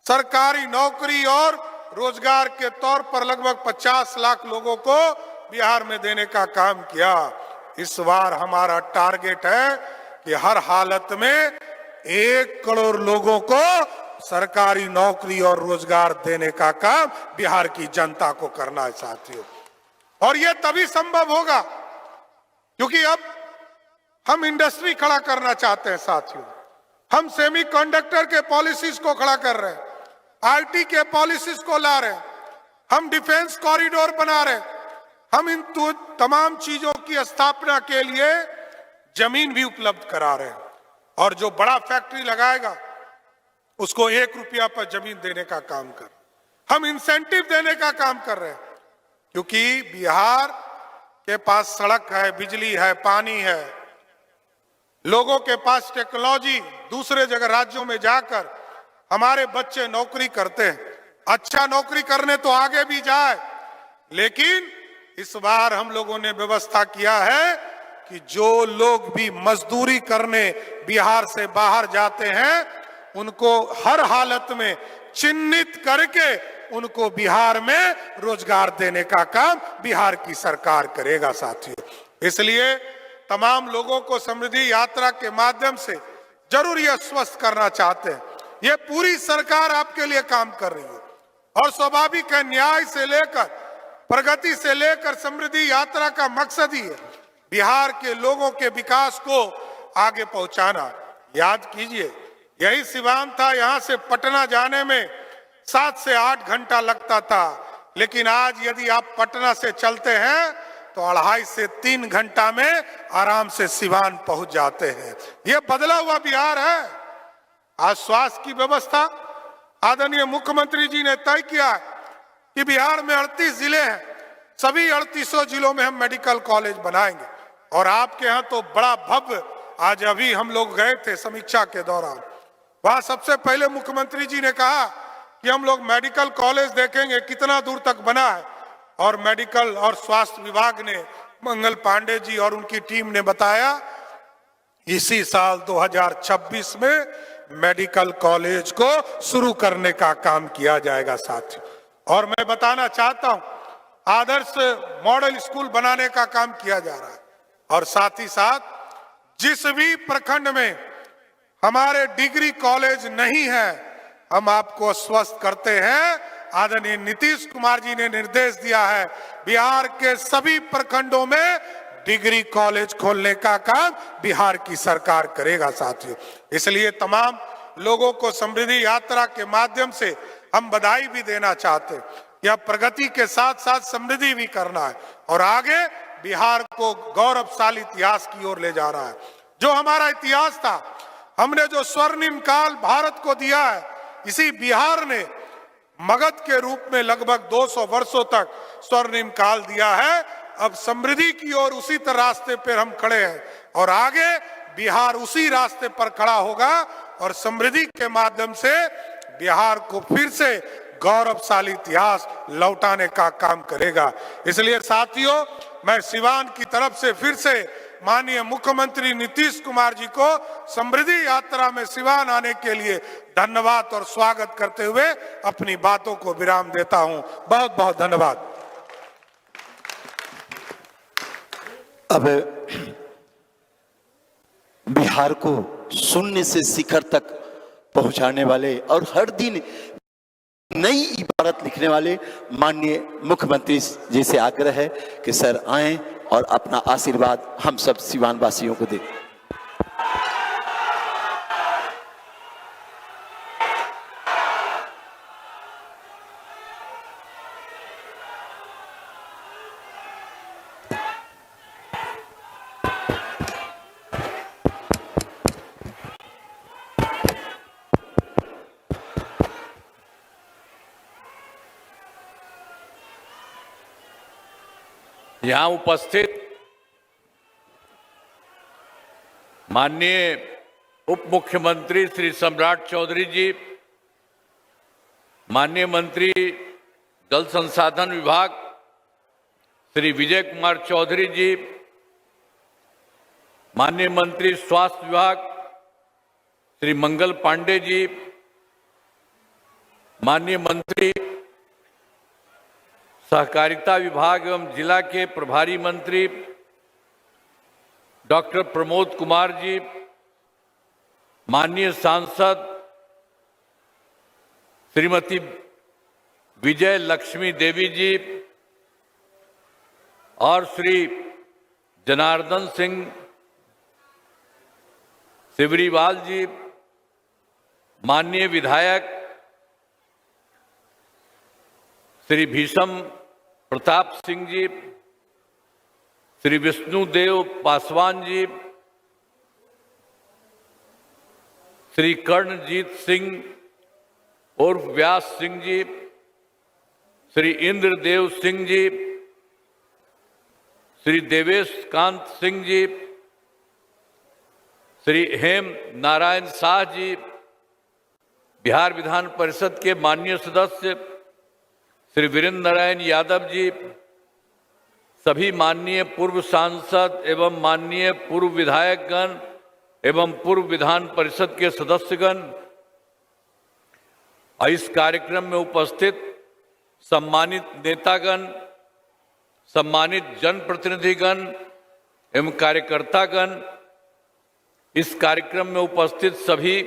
सरकारी नौकरी और रोजगार के तौर पर लगभग 50 लाख लोगों को बिहार में देने का काम किया। इस बार हमारा टारगेट है कि हर हालत में 1 करोड़ लोगों को सरकारी नौकरी और रोजगार देने का काम बिहार की जनता को करना है साथियों। और यह तभी संभव होगा क्योंकि अब हम इंडस्ट्री खड़ा करना चाहते हैं साथियों। हम सेमीकंडक्टर के पॉलिसीज को खड़ा कर रहे हैं, आईटी के पॉलिसीज को ला रहे हैं, हम डिफेंस कॉरिडोर बना रहे हैं, हम इन तमाम चीजों की स्थापना के लिए जमीन भी उपलब्ध करा रहे हैं। और जो बड़ा फैक्ट्री लगाएगा उसको 1 रुपया पर जमीन देने का काम कर, हम इंसेंटिव देने का काम कर रहे हैं। क्योंकि बिहार के पास सड़क है, बिजली है, पानी है, लोगों के पास टेक्नोलॉजी, दूसरे जगह राज्यों में जाकर हमारे बच्चे नौकरी करते हैं, अच्छा नौकरी करने तो आगे भी जाए। लेकिन इस बार हम लोगों ने व्यवस्था किया है कि जो लोग भी मजदूरी करने बिहार से बाहर जाते हैं उनको हर हालत में चिन्हित करके उनको बिहार में रोजगार देने का काम बिहार की सरकार करेगा साथियों। इसलिए तमाम लोगों को समृद्धि यात्रा के माध्यम से जरूर यह स्वस्थ करना चाहते हैं। यह पूरी सरकार आपके लिए काम कर रही है और स्वाभाविक है, न्याय से लेकर प्रगति से लेकर समृद्धि यात्रा का मकसद ही है बिहार के लोगों के विकास को आगे पहुंचाना। याद कीजिए, यही सिवान था, यहां से पटना जाने में 7 से 8 घंटा लगता था, लेकिन आज यदि आप पटना से चलते हैं तो 2.5 से 3 घंटा में आराम से सिवान पहुंच जाते हैं। यह बदला हुआ बिहार है। आज स्वास्थ्य की व्यवस्था आदरणीय मुख्यमंत्री जी ने तय किया कि बिहार में 38 जिले हैं, सभी 38 जिलों में हम मेडिकल कॉलेज बनाएंगे। और आपके यहाँ तो बड़ा भव्य, आज अभी हम लोग गए थे समीक्षा के दौरान, वहां सबसे पहले मुख्यमंत्री जी ने कहा कि हम लोग मेडिकल कॉलेज देखेंगे कितना दूर तक बना है। और मेडिकल और स्वास्थ्य विभाग ने, मंगल पांडे जी और उनकी टीम ने बताया इसी साल 2026 में मेडिकल कॉलेज को शुरू करने का काम किया जाएगा साथियों। और मैं बताना चाहता हूं, आदर्श मॉडल स्कूल बनाने का काम किया जा रहा है। और साथ ही साथ जिस भी प्रखंड में हमारे डिग्री कॉलेज नहीं है, हम आपको आश्वस्त करते हैं, आदरणीय नीतीश कुमार जी ने निर्देश दिया है, बिहार के सभी प्रखंडों में डिग्री कॉलेज खोलने का काम बिहार की सरकार करेगा साथियों। इसलिए तमाम लोगों को समृद्धि यात्रा के माध्यम से हम बधाई भी देना चाहते हैं। यह प्रगति के साथ साथ समृद्धि भी करना है और आगे बिहार को गौरवशाली इतिहास की ओर ले जा रहा है। जो हमारा इतिहास था, हमने जो स्वर्णिम काल भारत को दिया है, इसी बिहार ने मगध के रूप में लगभग 200 वर्षों तक स्वर्णिम काल दिया है। अब समृद्धि की ओर उसी तरह रास्ते पर हम खड़े हैं और आगे बिहार उसी रास्ते पर खड़ा होगा और समृद्धि के माध्यम से बिहार को फिर से गौरवशाली इतिहास लौटाने का काम करेगा। इसलिए साथियों, मैं सिवान की तरफ से फिर से माननीय मुख्यमंत्री नीतीश कुमार जी को समृद्धि यात्रा में सिवान आने के लिए धन्यवाद और स्वागत करते हुए अपनी बातों को विराम देता हूं। बहुत बहुत धन्यवाद। अब बिहार को शून्य से शिखर तक पहुंचाने वाले और हर दिन नई इबारत लिखने वाले माननीय मुख्यमंत्री जी से आग्रह है कि सर आएं और अपना आशीर्वाद हम सब सिवान वासियों को दें। यहाँ उपस्थित माननीय उप मुख्यमंत्री श्री सम्राट चौधरी जी, माननीय मंत्री जल संसाधन विभाग श्री विजय कुमार चौधरी जी, माननीय मंत्री स्वास्थ्य विभाग श्री मंगल पांडे जी, माननीय मंत्री सहकारिता विभाग एवं जिला के प्रभारी मंत्री डॉक्टर प्रमोद कुमार जी, माननीय सांसद श्रीमती विजय लक्ष्मी देवी जी और श्री जनार्दन सिंह सिवरीवाल जी, माननीय विधायक श्री भीषम प्रताप सिंह जी, श्री विष्णुदेव पासवान जी, श्री कर्णजीत सिंह उर्फ व्यास सिंह जी, श्री इंद्रदेव सिंह जी, श्री देवेश कांत सिंह जी, श्री हेम नारायण शाह जी, बिहार विधान परिषद के माननीय सदस्य श्री वीरेंद्र नारायण यादव जी, सभी माननीय पूर्व सांसद एवं माननीय पूर्व विधायकगण एवं पूर्व विधान परिषद के सदस्यगण, इस कार्यक्रम में उपस्थित सम्मानित नेतागण, सम्मानित जनप्रतिनिधिगण एवं कार्यकर्तागण, इस कार्यक्रम में उपस्थित सभी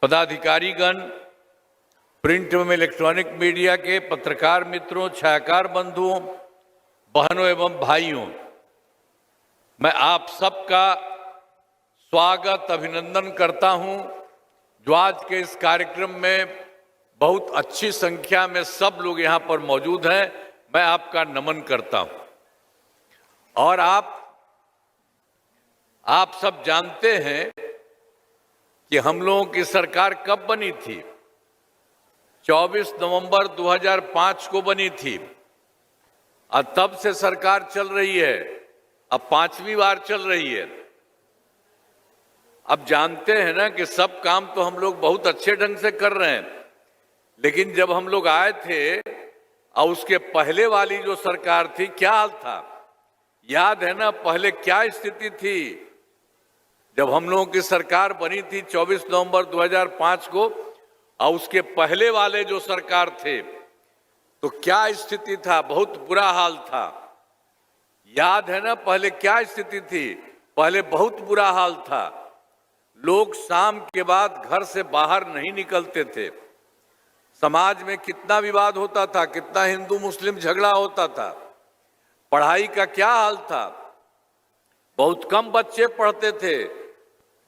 पदाधिकारीगण, प्रिंट एवं इलेक्ट्रॉनिक मीडिया के पत्रकार मित्रों, छायाकार बंधुओं, बहनों एवं भाइयों, मैं आप सबका स्वागत अभिनंदन करता हूं, जो आज के इस कार्यक्रम में बहुत अच्छी संख्या में सब लोग यहां पर मौजूद हैं। मैं आपका नमन करता हूं। और आप सब जानते हैं कि हम लोगों की सरकार कब बनी थी। 24 नवंबर 2005 को बनी थी और तब से सरकार चल रही है, अब 5वीं बार चल रही है। अब जानते हैं ना कि सब काम तो हम लोग बहुत अच्छे ढंग से कर रहे हैं, लेकिन जब हम लोग आए थे और उसके पहले वाली जो सरकार थी, क्या हाल था याद है ना? पहले क्या स्थिति थी? जब हम लोगों की सरकार बनी थी 24 नवंबर 2005 को, और उसके पहले वाले जो सरकार थे तो क्या स्थिति था, बहुत बुरा हाल था। याद है ना पहले क्या स्थिति थी? पहले बहुत बुरा हाल था। लोग शाम के बाद घर से बाहर नहीं निकलते थे। समाज में कितना विवाद होता था, कितना हिंदू मुस्लिम झगड़ा होता था। पढ़ाई का क्या हाल था, बहुत कम बच्चे पढ़ते थे,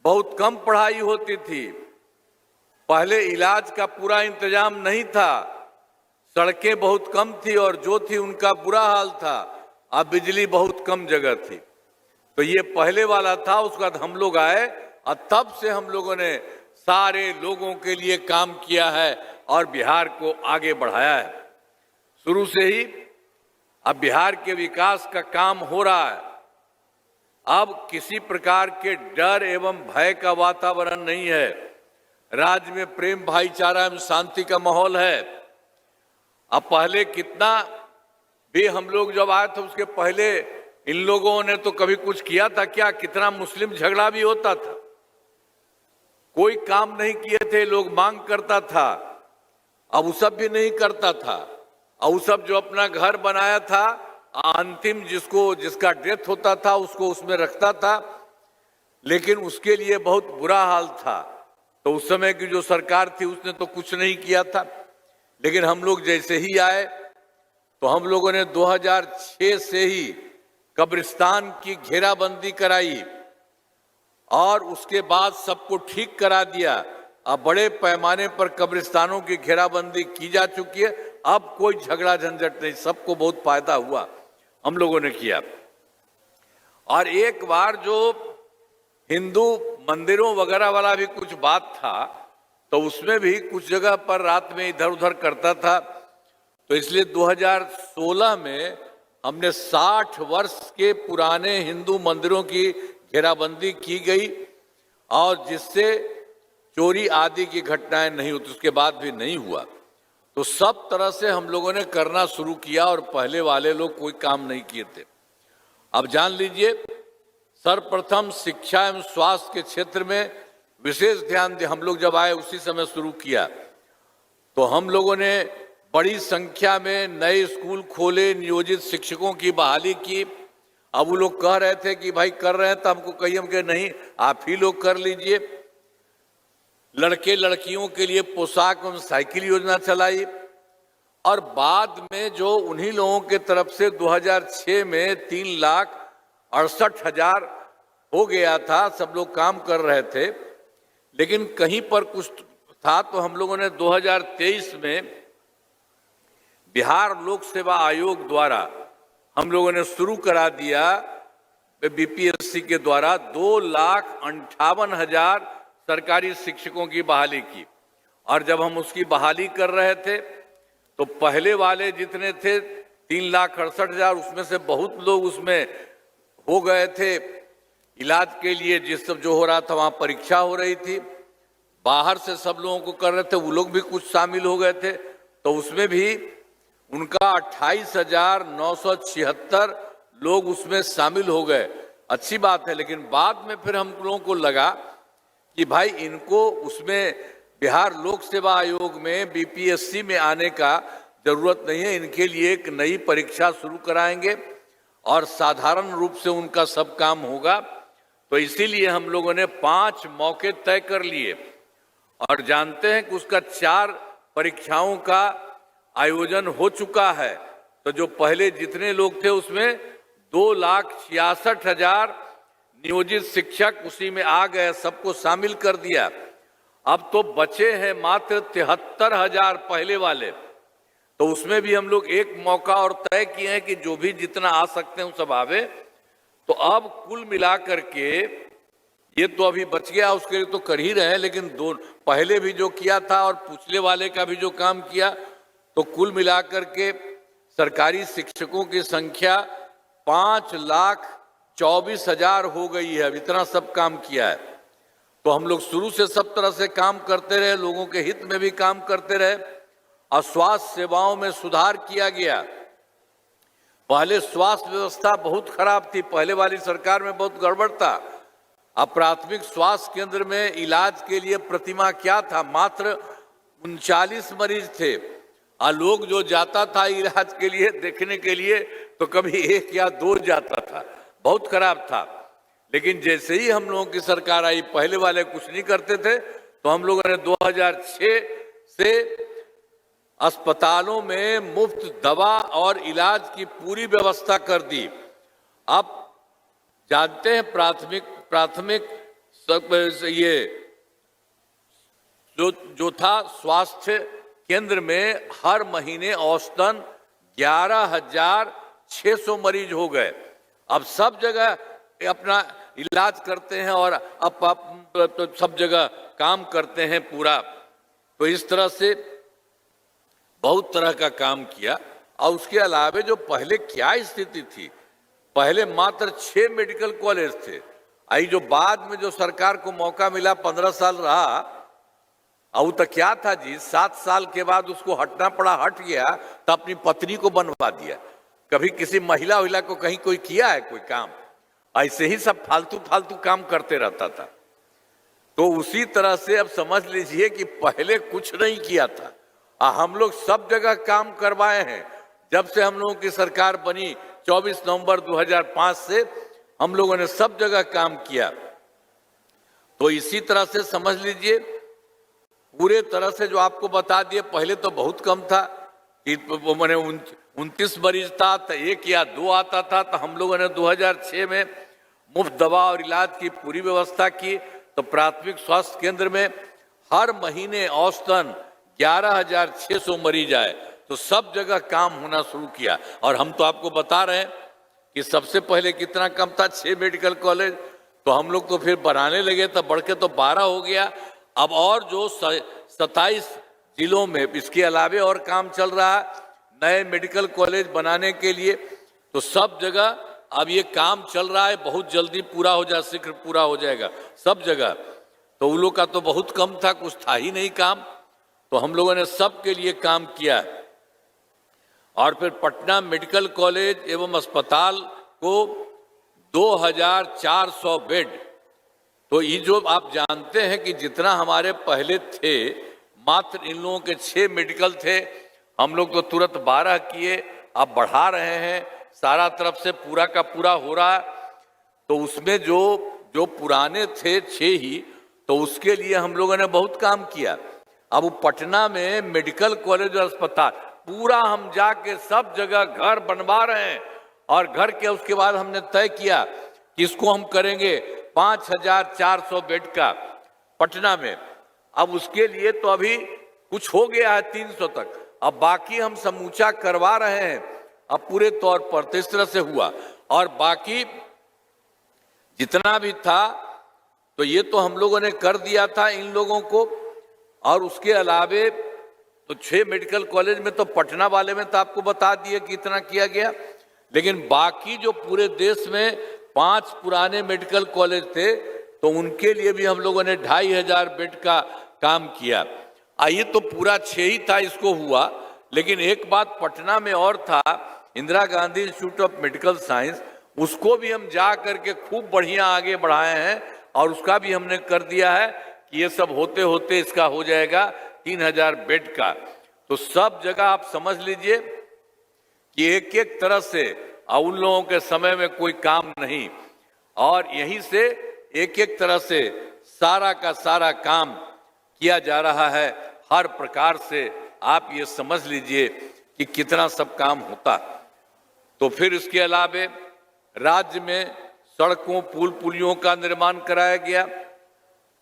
बहुत कम पढ़ाई होती थी। पहले इलाज का पूरा इंतजाम नहीं था, सड़कें बहुत कम थी और जो थी उनका बुरा हाल था। अब बिजली बहुत कम जगह थी। तो ये पहले वाला था। उसके बाद हम लोग आए और तब से हम लोगों ने सारे लोगों के लिए काम किया है और बिहार को आगे बढ़ाया है। शुरू से ही अब बिहार के विकास का काम हो रहा है। अब किसी प्रकार के डर एवं भय का वातावरण नहीं है। राज्य में प्रेम, भाईचारा एवं शांति का माहौल है। अब पहले कितना भी हम लोग जब आए थे उसके पहले इन लोगों ने तो कभी कुछ किया था क्या? कितना मुस्लिम झगड़ा भी होता था, कोई काम नहीं किए थे, लोग मांग करता था। अब वो सब भी नहीं करता था। और वो सब जो अपना घर बनाया था, अंतिम जिसका डेथ होता था उसको उसमें रखता था, लेकिन उसके लिए बहुत बुरा हाल था। तो उस समय की जो सरकार थी उसने तो कुछ नहीं किया था। लेकिन हम लोग जैसे ही आए तो हम लोगों ने 2006 से ही कब्रिस्तान की घेराबंदी कराई और उसके बाद सबको ठीक करा दिया। अब बड़े पैमाने पर कब्रिस्तानों की घेराबंदी की जा चुकी है। अब कोई झगड़ा झंझट नहीं, सबको बहुत फायदा हुआ, हम लोगों ने किया। और एक बार जो हिंदू मंदिरों वगैरह वाला भी कुछ बात था, तो उसमें भी कुछ जगह पर रात में इधर उधर करता था। तो इसलिए 2016 में हमने 60 वर्ष के पुराने हिंदू मंदिरों की घेराबंदी की गई और जिससे चोरी आदि की घटनाएं नहीं होती। उसके बाद भी नहीं हुआ। तो सब तरह से हम लोगों ने करना शुरू किया और पहले वाले लोग कोई काम नहीं किए थे। अब जान लीजिए, सर्वप्रथम शिक्षा एवं स्वास्थ्य के क्षेत्र में विशेष ध्यान हम लोग जब आए उसी समय शुरू किया। तो हम लोगों ने बड़ी संख्या में नए स्कूल खोले, नियोजित शिक्षकों की बहाली की। अब वो लोग कह रहे थे कि भाई कर रहे हैं तो हमको कहिए, हम कहे नहीं, आप ही लोग कर लीजिए। लड़के लड़कियों के लिए पोशाक एवं साइकिल योजना चलाई और बाद में जो उन्हीं लोगों के तरफ से 2006 में 3,68,000 हो गया था। सब लोग काम कर रहे थे, लेकिन कहीं पर कुछ था। तो हम लोगों ने 2023 में बिहार लोक सेवा आयोग द्वारा हम लोगों ने शुरू करा दिया, बीपीएससी के द्वारा 2,58,000 सरकारी शिक्षकों की बहाली की। और जब हम उसकी बहाली कर रहे थे तो पहले वाले जितने थे 3,68,000, उसमें से बहुत लोग उसमें हो गए थे इलाज के लिए। जिस सब जो हो रहा था वहाँ परीक्षा हो रही थी, बाहर से सब लोगों को कर रहे थे, वो लोग भी कुछ शामिल हो गए थे। तो उसमें भी उनका 28,976 लोग उसमें शामिल हो गए। अच्छी बात है। लेकिन बाद में फिर हम लोगों को लगा कि भाई इनको उसमें बिहार लोक सेवा आयोग में बीपीएससी में आने का जरूरत नहीं है। इनके लिए एक नई परीक्षा शुरू कराएंगे और साधारण रूप से उनका सब काम होगा। तो इसीलिए हम लोगों ने 5 मौके तय कर लिए और जानते हैं कि उसका 4 परीक्षाओं का आयोजन हो चुका है। तो जो पहले जितने लोग थे उसमें 2,66,000 नियोजित शिक्षक उसी में आ गए, सबको शामिल कर दिया। अब तो बचे हैं मात्र 73,000 पहले वाले। तो उसमें भी हम लोग एक मौका और तय किए हैं कि जो भी जितना आ सकते हैं सब आवे। तो अब कुल मिलाकर के ये तो अभी बच गया, उसके लिए तो कर ही रहे हैं। लेकिन पहले भी जो किया था और पिछले वाले का भी जो काम किया, तो कुल मिलाकर के सरकारी शिक्षकों की संख्या 5,24,000 हो गई है। अब इतना सब काम किया है। तो हम लोग शुरू से सब तरह से काम करते रहे, लोगों के हित में भी काम करते रहे और स्वास्थ्य सेवाओं में सुधार किया गया। पहले स्वास्थ्य व्यवस्था बहुत खराब थी, पहले वाली सरकार में बहुत गड़बड़ था। अब प्राथमिक स्वास्थ्य केंद्र में इलाज के लिए प्रतिमाह क्या था, मात्र 39 मरीज थे। और लोग जो जाता था इलाज के लिए देखने के लिए तो कभी 1 या 2 जाता था, बहुत खराब था। लेकिन जैसे ही हम लोगों की सरकार आई, पहले वाले कुछ नहीं करते थे, तो हम लोगों ने 2006 से अस्पतालों में मुफ्त दवा और इलाज की पूरी व्यवस्था कर दी। अब जानते हैं प्राथमिक ये जो था स्वास्थ्य केंद्र में हर महीने औसतन 11,600 मरीज हो गए। अब सब जगह अपना इलाज करते हैं और अब सब जगह काम करते हैं पूरा। तो इस तरह से बहुत तरह का काम किया। और उसके अलावा जो पहले क्या स्थिति थी, पहले मात्र 6 मेडिकल कॉलेज थे। आई जो बाद में जो सरकार को मौका मिला 15 साल रहा, अब तो क्या था जी, 7 साल के बाद उसको हटना पड़ा, हट गया तो अपनी पत्नी को बनवा दिया। कभी किसी महिला को कहीं कोई किया है कोई काम? ऐसे ही सब फालतू काम करते रहता था। तो उसी तरह से अब समझ लीजिए कि पहले कुछ नहीं किया था, हम लोग सब जगह काम करवाए हैं। जब से हम लोगों की सरकार बनी 24 नवंबर 2005 से हम लोगों ने सब जगह काम किया। तो इसी तरह से समझ लीजिए पूरे तरह से जो आपको बता दिए, पहले तो बहुत कम था कि मैंने 29 मरीज था तो 1 या 2 आता था। तो हम लोगों ने 2006 में मुफ्त दवा और इलाज की पूरी व्यवस्था की। तो प्राथमिक स्वास्थ्य केंद्र में हर महीने औसतन 11,600 मरीज आए। तो सब जगह काम होना शुरू किया। और हम तो आपको बता रहे हैं कि सबसे पहले कितना कम था, 6 मेडिकल कॉलेज, तो हम लोग तो फिर बढ़ाने लगे, तो बढ़ के तो 12 हो गया। अब और जो 27 जिलों में इसके अलावे और काम चल रहा है नए मेडिकल कॉलेज बनाने के लिए। तो सब जगह अब ये काम चल रहा है, बहुत जल्दी पूरा हो जाए, शीघ्र पूरा हो जाएगा सब जगह। तो उन लोग का तो बहुत कम था, कुछ था ही नहीं काम। तो हम लोगों ने सबके लिए काम किया। और फिर पटना मेडिकल कॉलेज एवं अस्पताल को 2,400 बेड। तो ये जो आप जानते हैं कि जितना हमारे पहले थे, मात्र इन लोगों के 6 मेडिकल थे, हम लोग तो तुरंत 12 किए, अब बढ़ा रहे हैं, सारा तरफ से पूरा का पूरा हो रहा है। तो उसमें जो पुराने थे 6 ही, तो उसके लिए हम लोगों ने बहुत काम किया। अब पटना में मेडिकल कॉलेज और अस्पताल पूरा हम जाके सब जगह घर बनवा रहे हैं। और घर के उसके बाद हमने तय किया कि इसको हम करेंगे 5,400 बेड का पटना में। अब उसके लिए तो अभी कुछ हो गया है 300 तक, अब बाकी हम समूचा करवा रहे हैं अब पूरे तौर पर। तो इस तरह से हुआ। और बाकी जितना भी था तो ये तो हम लोगों ने कर दिया था इन लोगों को। और उसके अलावे तो 6 मेडिकल कॉलेज में तो पटना वाले में तो आपको बता दिए कि इतना किया गया। लेकिन बाकी जो पूरे देश में 5 पुराने मेडिकल कॉलेज थे, तो उनके लिए भी हम लोगों ने 2,500 बेड का काम किया। आइए तो पूरा 6 ही था, इसको हुआ। लेकिन एक बात पटना में और था, Indira Gandhi institute of medical science, उसको भी हम जा करके खूब बढ़िया आगे बढ़ाए हैं। और उसका भी हमने कर दिया है कि ये सब होते होते इसका हो जाएगा 3,000 बेड का। तो सब जगह आप समझ लीजिए कि एक एक तरह से उन लोगों के समय में कोई काम नहीं, और यहीं से एक एक तरह से सारा का सारा काम किया जा रहा है हर प्रकार से। आप ये समझ लीजिए कि कितना सब काम होता। तो फिर इसके अलावे राज्य में सड़कों पुल पुलियों का निर्माण कराया गया।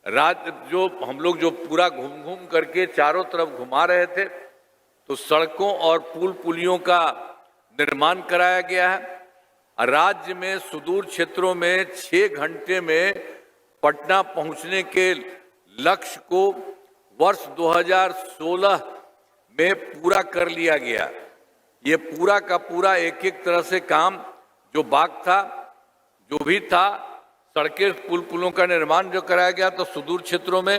राज्य जो हम लोग जो पूरा घूम घूम करके चारों तरफ घुमा रहे थे, तो सड़कों और पुल पुलियों का निर्माण कराया गया है। राज्य में सुदूर क्षेत्रों में 6 घंटे में पटना पहुंचने के लक्ष्य को वर्ष 2016 में पूरा कर लिया गया। ये पूरा का पूरा एक एक तरह से काम जो बाग था, जो भी था, सड़कें पुल पुलों का निर्माण जो कराया गया, तो सुदूर क्षेत्रों में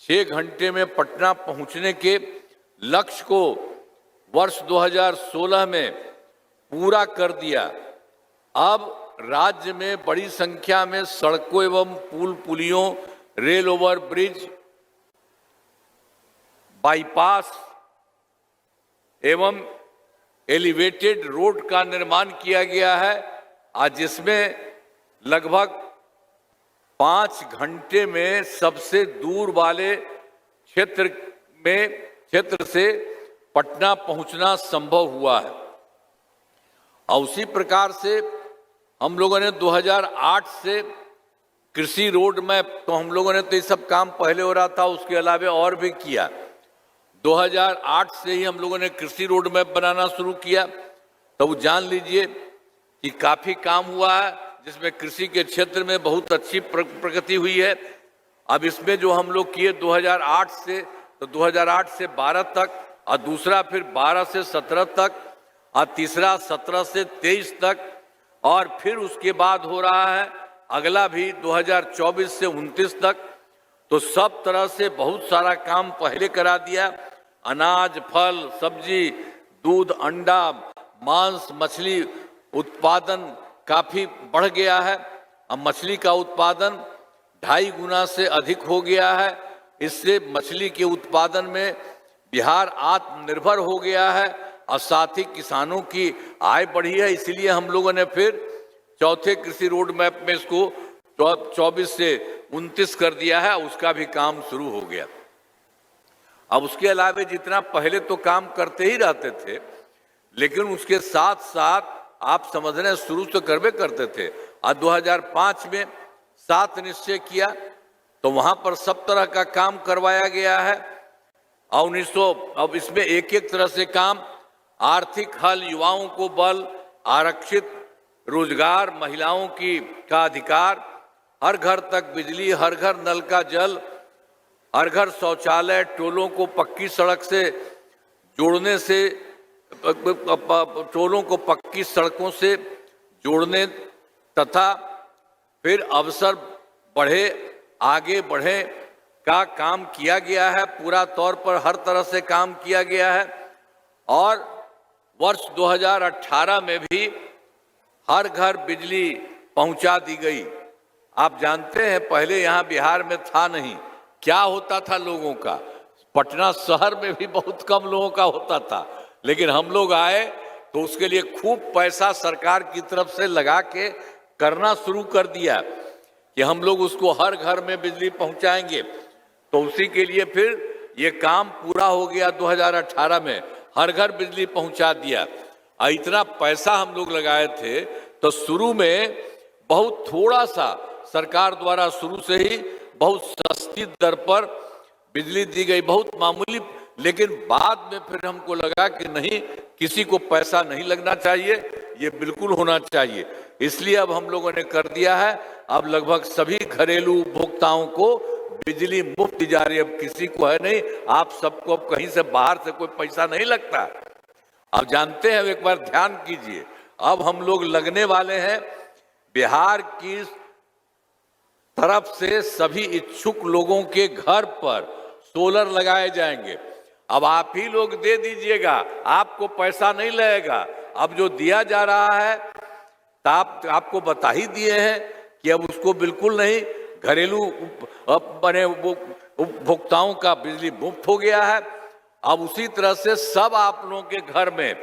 6 घंटे में पटना पहुंचने के लक्ष्य को वर्ष 2016 में पूरा कर दिया। अब राज्य में बड़ी संख्या में सड़कों एवं पुल पुलियों, रेल ओवर ब्रिज, बाईपास एवं एलिवेटेड रोड का निर्माण किया गया है। आज जिसमें लगभग 5 घंटे में सबसे दूर वाले क्षेत्र से पटना पहुंचना संभव हुआ है। और उसी प्रकार से हम लोगों ने 2008 से कृषि रोड मैप, तो हम लोगों ने तो ये सब काम पहले हो रहा था, उसके अलावा और भी किया। 2008 से ही हम लोगों ने कृषि रोड मैप बनाना शुरू किया। तो जान लीजिए कि काफी काम हुआ है, जिसमें कृषि के क्षेत्र में बहुत अच्छी प्रगति हुई है। अब इसमें जो हम लोग किए 2008 से, तो 2008 से 12 तक, और दूसरा फिर 12 से 17 तक, और तीसरा 17 से 23 तक, और फिर उसके बाद हो रहा है अगला भी 2024 से 29 तक। तो सब तरह से बहुत सारा काम पहले करा दिया। अनाज, फल, सब्जी, दूध, अंडा, मांस, मछली उत्पादन काफी बढ़ गया है। अब मछली का उत्पादन 2.5 गुना से अधिक हो गया है। इससे मछली के उत्पादन में बिहार आत्मनिर्भर हो गया है और साथ ही किसानों की आय बढ़ी है। इसलिए हम लोगों ने फिर चौथे कृषि रोड मैप में इसको 24 से 29 कर दिया है। उसका भी काम शुरू हो गया। अब उसके अलावा जितना पहले तो काम करते ही रहते थे, लेकिन उसके साथ साथ आप समझ रहे हैं शुरू से करवे करते थे। और 2005 में 7 निश्चय किया, तो वहां पर सब तरह का काम करवाया गया है। और 1900 अब इसमें एक एक तरह से काम, आर्थिक हल, युवाओं को बल, आरक्षित रोजगार, महिलाओं का अधिकार, हर घर तक बिजली, हर घर नल का जल, हर घर शौचालय, टोलों को पक्की सड़क से जोड़ने से, टोलों को पक्की सड़कों से जोड़ने तथा फिर अवसर बढ़े, आगे बढ़े का काम किया गया है। पूरा तौर पर हर तरह से काम किया गया है। और वर्ष 2018 में भी हर घर बिजली पहुंचा दी गई। आप जानते हैं पहले यहाँ बिहार में था नहीं, क्या होता था लोगों का। पटना शहर में भी बहुत कम लोगों का होता था, लेकिन हम लोग आए तो उसके लिए खूब पैसा सरकार की तरफ से लगा के करना शुरू कर दिया कि हम लोग उसको हर घर में बिजली पहुंचाएंगे। तो उसी के लिए फिर ये काम पूरा हो गया। 2018 में हर घर बिजली पहुंचा दिया। और इतना पैसा हम लोग लगाए थे, तो शुरू में बहुत थोड़ा सा सरकार द्वारा शुरू से ही बहुत सस्ती दर पर बिजली दी गई, बहुत मामूली। लेकिन बाद में फिर हमको लगा कि नहीं, किसी को पैसा नहीं लगना चाहिए, ये बिल्कुल होना चाहिए। इसलिए अब हम लोगों ने कर दिया है। अब लगभग सभी घरेलू उपभोक्ताओं को बिजली मुफ्त दी जा रही है। अब किसी को है नहीं, आप सबको अब कहीं से बाहर से कोई पैसा नहीं लगता। अब जानते हैं, एक बार ध्यान कीजिए, अब हम लोग लगने वाले हैं बिहार की तरफ से सभी इच्छुक लोगों के घर पर सोलर लगाए जाएंगे। अब आप ही लोग दे दीजिएगा, आपको पैसा नहीं लगेगा। अब जो दिया जा रहा है, तो आपको बता ही दिए हैं कि अब उसको बिल्कुल नहीं, घरेलू बने उपभोक्ताओं का बिजली मुफ्त हो गया है। अब उसी तरह से सब आप लोगों के घर में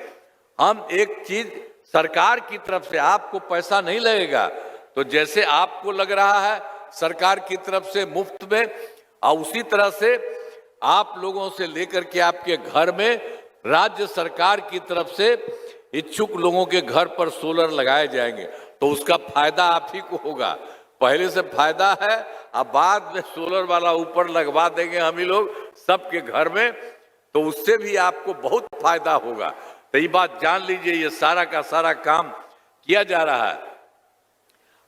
हम एक चीज सरकार की तरफ से, आपको पैसा नहीं लगेगा, तो जैसे आपको लग रहा है सरकार की तरफ से मुफ्त में, और उसी तरह से आप लोगों से लेकर के आपके घर में राज्य सरकार की तरफ से इच्छुक लोगों के घर पर सोलर लगाए जाएंगे। तो उसका फायदा आप ही को होगा। पहले से फायदा है, अब बाद में सोलर वाला ऊपर लगवा देंगे हम ही लोग सबके घर में, तो उससे भी आपको बहुत फायदा होगा। तो ये बात जान लीजिए, ये सारा का सारा काम किया जा रहा है।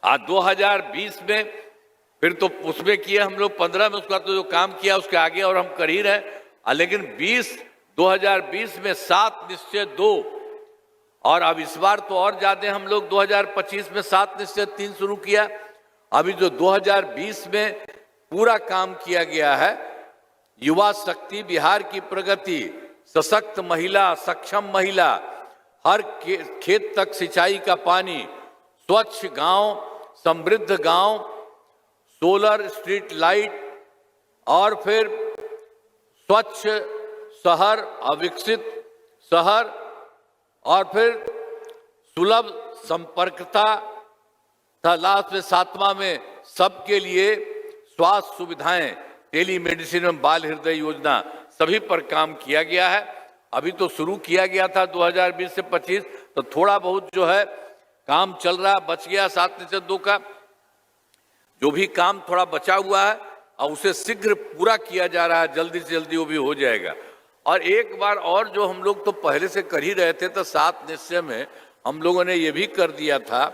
आज 2020 में फिर तो उसमें किया हम लोग, 15 में उसका तो जो काम किया उसके आगे और हम कर ही रहे। लेकिन 2020 में 7 निश्चय 2, और अब इस बार तो और ज्यादा हम लोग 2025 में 7 निश्चय 3 शुरू किया। अभी जो 2020 में पूरा काम किया गया है, युवा शक्ति, बिहार की प्रगति, सशक्त महिला, सक्षम महिला, हर खेत तक सिंचाई का पानी, स्वच्छ गांव, समृद्ध गांव, सोलर स्ट्रीट लाइट और फिर स्वच्छ शहर, अविकसित शहर और फिर सुलभ संपर्कता, लास्ट में 7वां में सबके लिए स्वास्थ्य सुविधाएं, टेलीमेडिसिन एवं बाल हृदय योजना, सभी पर काम किया गया है। अभी तो शुरू किया गया था 2020 से 25, तो थोड़ा बहुत जो है काम चल रहा, बच गया 7/2 का। जो भी काम थोड़ा बचा हुआ है और उसे शीघ्र पूरा किया जा रहा है, जल्दी से जल्दी वो भी हो जाएगा। और एक बार और जो हम लोग तो पहले से कर ही रहे थे, तो 7 निश्चय में हम लोगों ने ये भी कर दिया था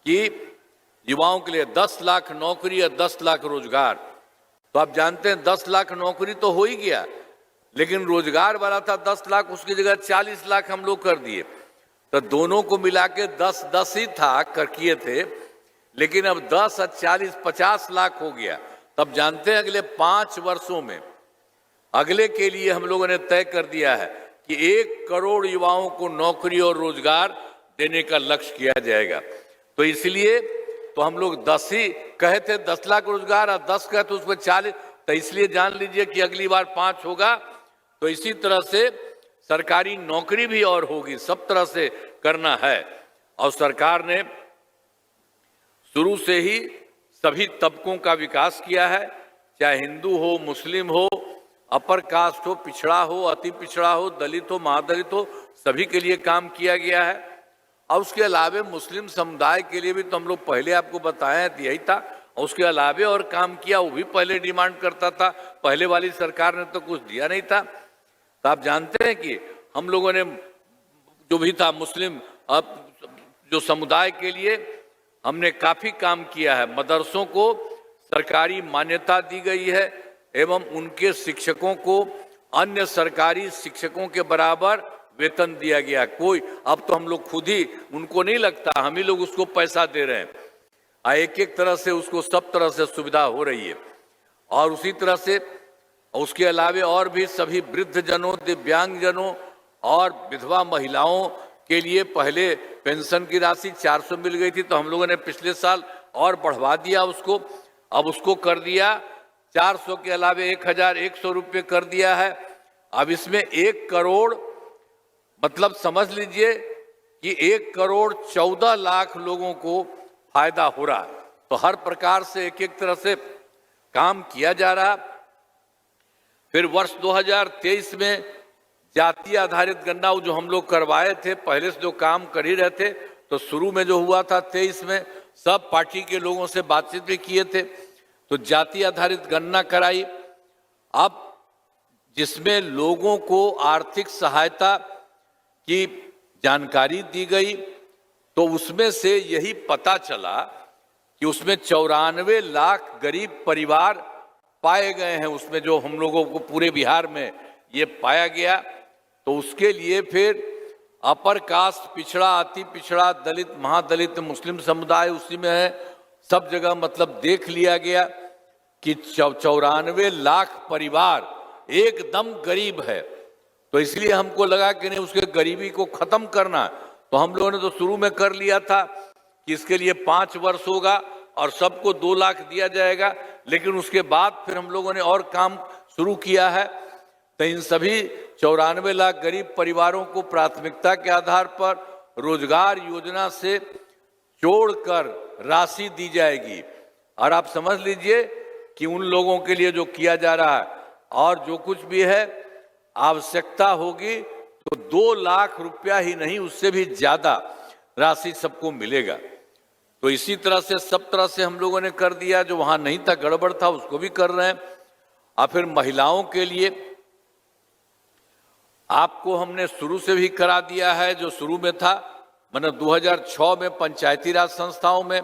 कि युवाओं के लिए 10 लाख नौकरी या 10 लाख रोजगार। तो आप जानते हैं 10 लाख नौकरी तो हो ही गया, लेकिन रोजगार वाला था 10 लाख, उसकी जगह 40 लाख हम लोग कर दिए। तो दोनों को मिला के 10-10 ही था कर किए थे, लेकिन अब 10 और 40 50 लाख हो गया। तब जानते हैं अगले 5 वर्षों में अगले के लिए हम लोगों ने तय कर दिया है कि 1 करोड़ युवाओं को नौकरी और रोजगार देने का लक्ष्य किया जाएगा। तो इसलिए तो हम लोग 10 ही कहे थे, 10 लाख रोजगार और 10 कहे तो उसमें 40, तो इसलिए जान लीजिए कि अगली बार 5 होगा। तो इसी तरह से सरकारी नौकरी भी और होगी, सब तरह से करना है। और सरकार ने शुरू से ही सभी तबकों का विकास किया है, चाहे हिंदू हो, मुस्लिम हो, अपर कास्ट हो, पिछड़ा हो, अति पिछड़ा हो, दलित हो, महादलित हो, सभी के लिए काम किया गया है। और उसके अलावे मुस्लिम समुदाय के लिए भी तो हम लोग पहले आपको बताया यही था, और उसके अलावे और काम किया, वो भी पहले डिमांड करता था। पहले वाली सरकार ने तो कुछ दिया नहीं था। तो आप जानते हैं कि हम लोगों ने जो भी था मुस्लिम जो समुदाय के लिए हमने काफी काम किया है। मदरसों को सरकारी मान्यता दी गई है एवं उनके शिक्षकों को अन्य सरकारी शिक्षकों के बराबर वेतन दिया गया। कोई अब तो हम लोग खुद ही, उनको नहीं लगता, हम ही लोग उसको पैसा दे रहे हैं। एक तरह से उसको सब तरह से सुविधा हो रही है। और उसी तरह से उसके अलावे और भी सभी वृद्ध जनों, दिव्यांग जनों और विधवा महिलाओं के लिए पहले पेंशन की राशि 400 मिल गई थी, तो हम लोगों ने पिछले साल और बढ़वा दिया उसको। अब उसको कर दिया 400 के अलावे 1100 रुपये कर दिया है। अब इसमें 1 करोड़, मतलब समझ लीजिए कि 1 करोड़ 14 लाख लोगों को फायदा हो रहा है। तो हर प्रकार से एक तरह से काम किया जा रहा। फिर वर्ष 2023 में जाति आधारित गणना जो हम लोग करवाए थे, पहले से जो काम कर ही रहे थे, तो शुरू में जो हुआ था 23 में सब पार्टी के लोगों से बातचीत भी किए थे, तो जाति आधारित गणना कराई। अब जिसमें लोगों को आर्थिक सहायता की जानकारी दी गई, तो उसमें से यही पता चला कि उसमें 94 लाख गरीब परिवार पाए गए हैं। उसमें जो हम लोगों को पूरे बिहार में ये पाया गया, तो उसके लिए फिर अपर कास्ट, पिछड़ा, अति पिछड़ा, दलित, महादलित, मुस्लिम समुदाय उसी में है, सब जगह मतलब देख लिया गया कि 94 लाख परिवार एकदम गरीब है। तो इसलिए हमको लगा कि नहीं, उसके गरीबी को खत्म करना। तो हम लोगों ने तो शुरू में कर लिया था कि इसके लिए 5 वर्ष होगा और सबको 2 लाख दिया जाएगा, लेकिन उसके बाद फिर हम लोगों ने और काम शुरू किया है। तो इन सभी 94 लाख गरीब परिवारों को प्राथमिकता के आधार पर रोजगार योजना से जोड़कर राशि दी जाएगी। और आप समझ लीजिए कि उन लोगों के लिए जो किया जा रहा है, और जो कुछ भी है आवश्यकता होगी तो 2 लाख रुपया ही नहीं, उससे भी ज्यादा राशि सबको मिलेगा। तो इसी तरह से सब तरह से हम लोगों ने कर दिया। जो वहां नहीं था, गड़बड़ था, उसको भी कर रहे हैं। और फिर महिलाओं के लिए आपको हमने शुरू से भी करा दिया है। जो शुरू में था, मतलब 2006 में पंचायती राज संस्थाओं में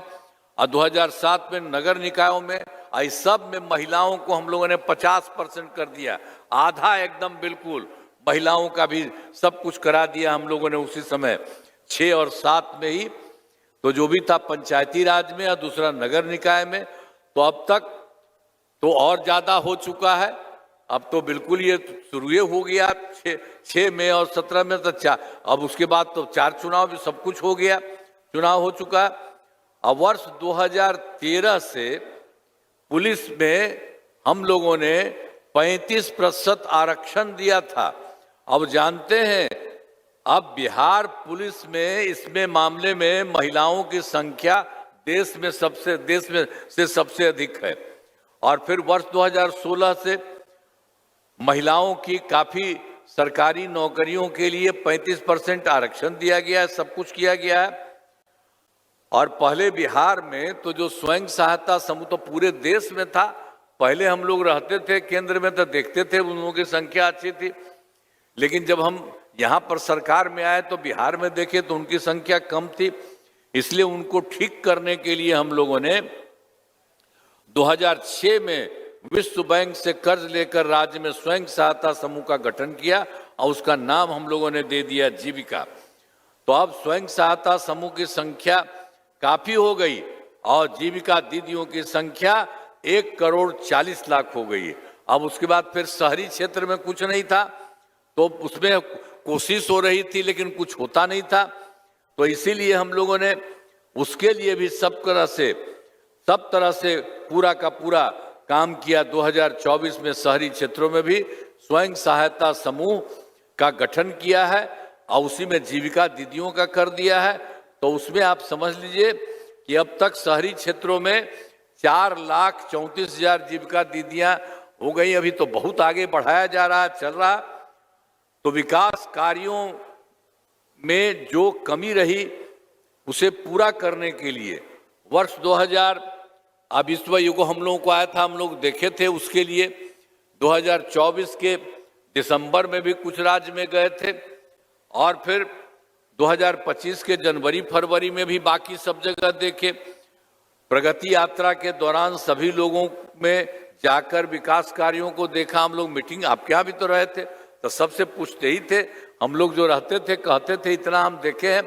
और 2007 में नगर निकायों में, इस सब में महिलाओं को हम लोगों ने 50% कर दिया, आधा एकदम बिल्कुल महिलाओं का भी सब कुछ करा दिया हम लोगों ने उसी समय 6 और 7 में ही। तो जो भी था पंचायती राज में और दूसरा नगर निकाय में, तो अब तक तो और ज्यादा हो चुका है। अब तो बिल्कुल ये शुरू हो गया 6 में और 17 में, तो 4, अब उसके बाद तो 4 चुनाव भी सब कुछ हो गया, चुनाव हो चुका। अब वर्ष 2013 से पुलिस में हम लोगों ने 35% आरक्षण दिया था। अब जानते हैं अब बिहार पुलिस में इसमें मामले में महिलाओं की संख्या देश में सबसे अधिक है। और फिर वर्ष 2016 से महिलाओं की काफी सरकारी नौकरियों के लिए 35% आरक्षण दिया गया है, सब कुछ किया गया है। और पहले बिहार में तो जो स्वयं सहायता समूह तो पूरे देश में था, पहले हम लोग रहते थे केंद्र में तो देखते थे उन लोगों की संख्या अच्छी थी, लेकिन जब हम यहाँ पर सरकार में आए तो बिहार में देखे तो उनकी संख्या कम थी। इसलिए उनको ठीक करने के लिए हम लोगों ने 2006 में विश्व बैंक से कर्ज लेकर राज्य में स्वयं सहायता समूह का गठन किया और उसका नाम हम लोगों ने दे दिया जीविका। तो अब स्वयं सहायता समूह की संख्या काफी हो गई और जीविका दीदियों की संख्या 1,40,00,000 हो गई। अब उसके बाद फिर शहरी क्षेत्र में कुछ नहीं था तो उसमें कोशिश हो रही थी लेकिन कुछ होता नहीं था, तो इसीलिए हम लोगों ने उसके लिए भी सब तरह से पूरा का पूरा काम किया। 2024 में शहरी क्षेत्रों में भी स्वयं सहायता समूह का गठन किया है और उसी में जीविका दीदियों का कर दिया है। तो उसमें आप समझ लीजिए कि अब तक शहरी क्षेत्रों में 4,34,000 जीविका दीदियां हो गई। अभी तो बहुत आगे बढ़ाया जा रहा है, चल रहा। तो विकास कार्यों में जो कमी रही उसे पूरा करने के लिए वर्ष 2000 अब विश्व युग हम लोगों को आया था, हम लोग देखे थे, उसके लिए 2024 के दिसंबर में भी कुछ राज्य में गए थे और फिर 2025 के जनवरी फरवरी में भी बाकी सब जगह देखे। प्रगति यात्रा के दौरान सभी लोगों में जाकर विकास कार्यों को देखा। हम लोग मीटिंग आपके यहाँ भी तो रहे थे तो सबसे पूछते ही थे, हम लोग जो रहते थे कहते थे इतना हम देखे हैं,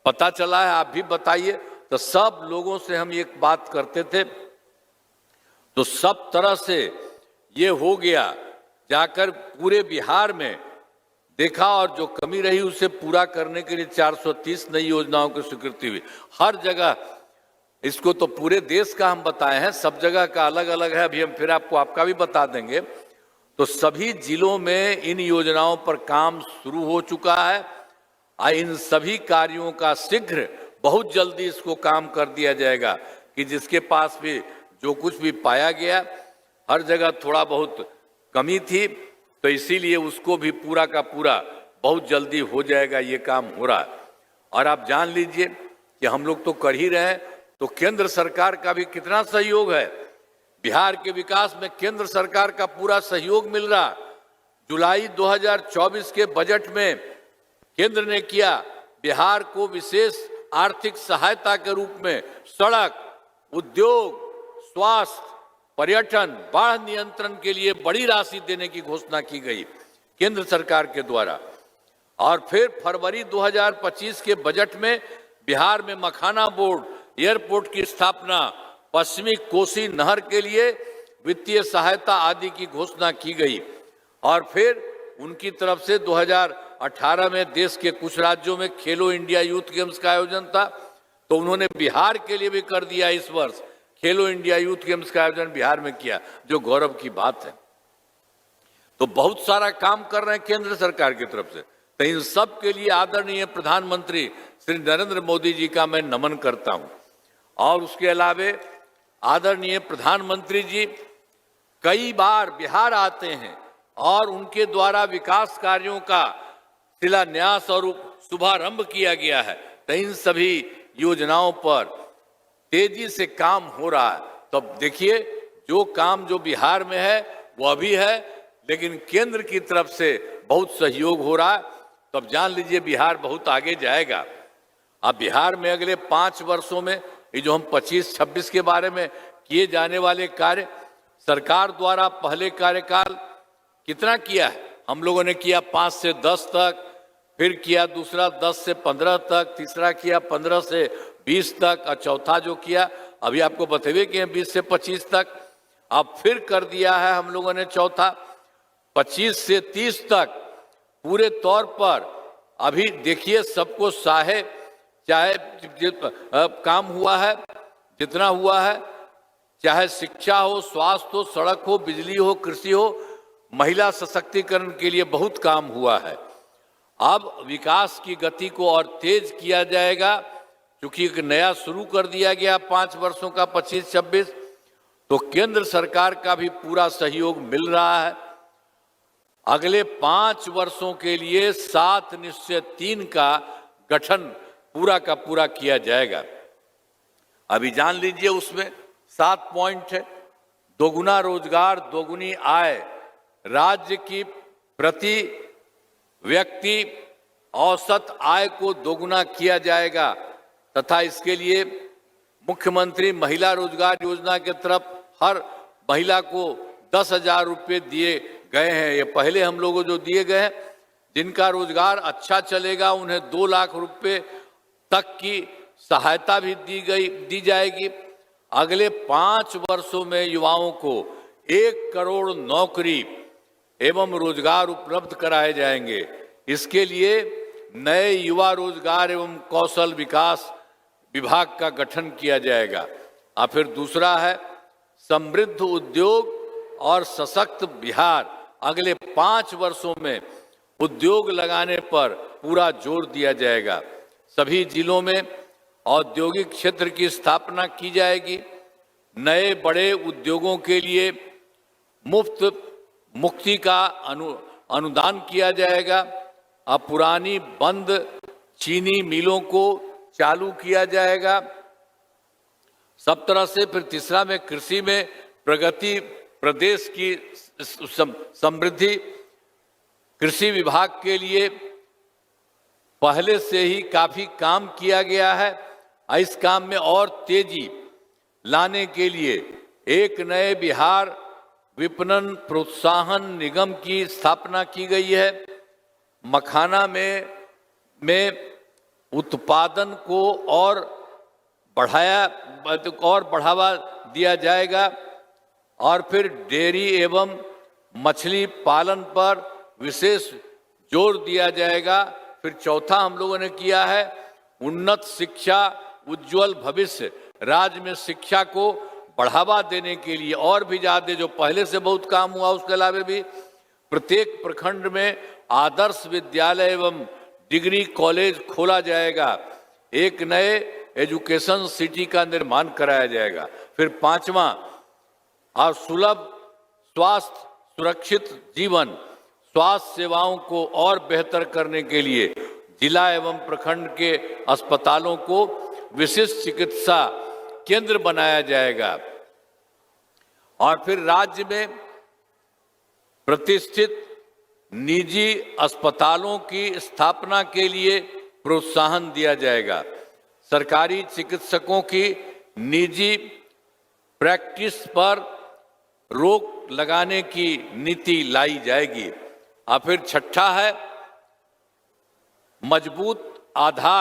पता चला है, आप भी बताइए। तो सब लोगों से हम एक बात करते थे तो सब तरह से ये हो गया, जाकर पूरे बिहार में देखा और जो कमी रही उसे पूरा करने के लिए 430 नई योजनाओं की स्वीकृति हुई हर जगह। इसको तो पूरे देश का हम बताए हैं, सब जगह का अलग अलग है, अभी हम फिर आपको आपका भी बता देंगे। तो सभी जिलों में इन योजनाओं पर काम शुरू हो चुका है। इन सभी कार्यों का शीघ्र बहुत जल्दी इसको काम कर दिया जाएगा कि जिसके पास भी जो कुछ भी पाया गया, हर जगह थोड़ा बहुत कमी थी, तो इसीलिए उसको भी पूरा का पूरा बहुत जल्दी हो जाएगा, ये काम हो रहा है। और आप जान लीजिए कि हम लोग तो कर ही रहे हैं, तो केंद्र सरकार का भी कितना सहयोग है। बिहार के विकास में केंद्र सरकार का पूरा सहयोग मिल रहा। जुलाई 2024 के बजट में केंद्र ने किया बिहार को विशेष आर्थिक सहायता के रूप में सड़क, उद्योग, स्वास्थ्य, पर्यटन, बाढ़ नियंत्रण के लिए बड़ी राशि देने की घोषणा की गई केंद्र सरकार के द्वारा। और फिर फरवरी 2025 के बजट में बिहार में मखाना बोर्ड एयरपोर्ट की स्थापना, पश्चिमी कोसी नहर के लिए वित्तीय सहायता आदि की घोषणा की गई। और फिर उनकी तरफ से 2018 में देश के कुछ राज्यों में खेलो इंडिया यूथ गेम्स का आयोजन था, तो उन्होंने बिहार के लिए भी कर दिया। इस वर्ष खेलो इंडिया यूथ गेम्स का आयोजन बिहार में किया, जो गौरव की बात है। तो बहुत सारा काम कर रहे हैं केंद्र सरकार की तरफ से। तो इन सब के लिए आदरणीय प्रधानमंत्री श्री नरेंद्र मोदी जी का मैं नमन करता हूं। और उसके अलावे आदरणीय प्रधानमंत्री जी कई बार बिहार आते हैं और उनके द्वारा विकास कार्यों का शिलान्यास और शुभारंभ किया गया है। तो इन सभी योजनाओं पर तेजी से काम हो रहा है। तो देखिए, जो काम जो बिहार में है वो अभी है, लेकिन केंद्र की तरफ से बहुत सहयोग हो रहा है। तो अब जान लीजिए बिहार बहुत आगे जाएगा। अब बिहार में अगले 5 वर्षों में ये जो हम 25-26 के बारे में किए जाने वाले कार्य, सरकार द्वारा पहले कार्यकाल कितना किया है, हम लोगों ने किया 5 से 10 तक, फिर किया दूसरा 10 से 15 तक, तीसरा किया 15 से 20 तक, और चौथा जो किया अभी आपको बतेवे कि 20 से 25 तक। अब फिर कर दिया है हम लोगों ने चौथा 25 से 30 तक। पूरे तौर पर अभी देखिए सबको चाहे काम हुआ है, जितना हुआ है, चाहे शिक्षा हो, स्वास्थ्य हो, सड़क हो, बिजली हो, कृषि हो, महिला सशक्तिकरण के लिए बहुत काम हुआ है। अब विकास की गति को और तेज किया जाएगा, क्योंकि एक नया शुरू कर दिया गया 5 वर्षों का 25-26, तो केंद्र सरकार का भी पूरा सहयोग मिल रहा है। अगले 5 वर्षों के लिए 7 निश्चय 3 का गठन पूरा का पूरा किया जाएगा। अभी जान लीजिए उसमें 7 पॉइंट है। दोगुना रोजगार, दोगुनी आय, राज्य की प्रति व्यक्ति औसत आय को दोगुना किया जाएगा तथा इसके लिए मुख्यमंत्री महिला रोजगार योजना के तरफ हर महिला को 10,000 रुपये दिए गए हैं। ये पहले हम लोगों जो दिए गए हैं, जिनका रोजगार अच्छा चलेगा उन्हें 2 लाख रुपये तक की सहायता भी दी जाएगी। अगले 5 वर्षों में युवाओं को 1 करोड़ नौकरी एवं रोजगार उपलब्ध कराए जाएंगे। इसके लिए नए युवा रोजगार एवं कौशल विकास विभाग का गठन किया जाएगा। और फिर दूसरा है समृद्ध उद्योग और सशक्त बिहार। अगले 5 वर्षों में उद्योग लगाने पर पूरा जोर दिया जाएगा। सभी जिलों में औद्योगिक क्षेत्र की स्थापना की जाएगी। नए बड़े उद्योगों के लिए मुक्ति का अनुदान किया जाएगा। अब पुरानी बंद चीनी मिलों को चालू किया जाएगा सब तरह से। फिर तीसरा में कृषि में प्रगति, प्रदेश की समृद्धि। कृषि विभाग के लिए पहले से ही काफी काम किया गया है। इस काम में और तेजी लाने के लिए एक नए बिहार विपणन प्रोत्साहन निगम की स्थापना की गई है। मखाना में उत्पादन को और बढ़ावा दिया जाएगा। और फिर डेयरी एवं मछली पालन पर विशेष जोर दिया जाएगा। फिर चौथा हम लोगों ने किया है उन्नत शिक्षा, उज्जवल भविष्य। राज्य में शिक्षा को बढ़ावा देने के लिए और भी ज्यादा, जो पहले से बहुत काम हुआ उसके अलावा भी प्रत्येक प्रखंड में आदर्श विद्यालय एवं डिग्री कॉलेज खोला जाएगा। एक नए एजुकेशन सिटी का निर्माण कराया जाएगा। फिर 5वां और सुलभ स्वास्थ्य सुरक्षित जीवन, स्वास्थ्य सेवाओं को और बेहतर करने के लिए जिला एवं प्रखंड के अस्पतालों को विशिष्ट चिकित्सा केंद्र बनाया जाएगा। और फिर राज्य में प्रतिष्ठित निजी अस्पतालों की स्थापना के लिए प्रोत्साहन दिया जाएगा। सरकारी चिकित्सकों की निजी प्रैक्टिस पर रोक लगाने की नीति लाई जाएगी। और फिर छठा है मजबूत आधार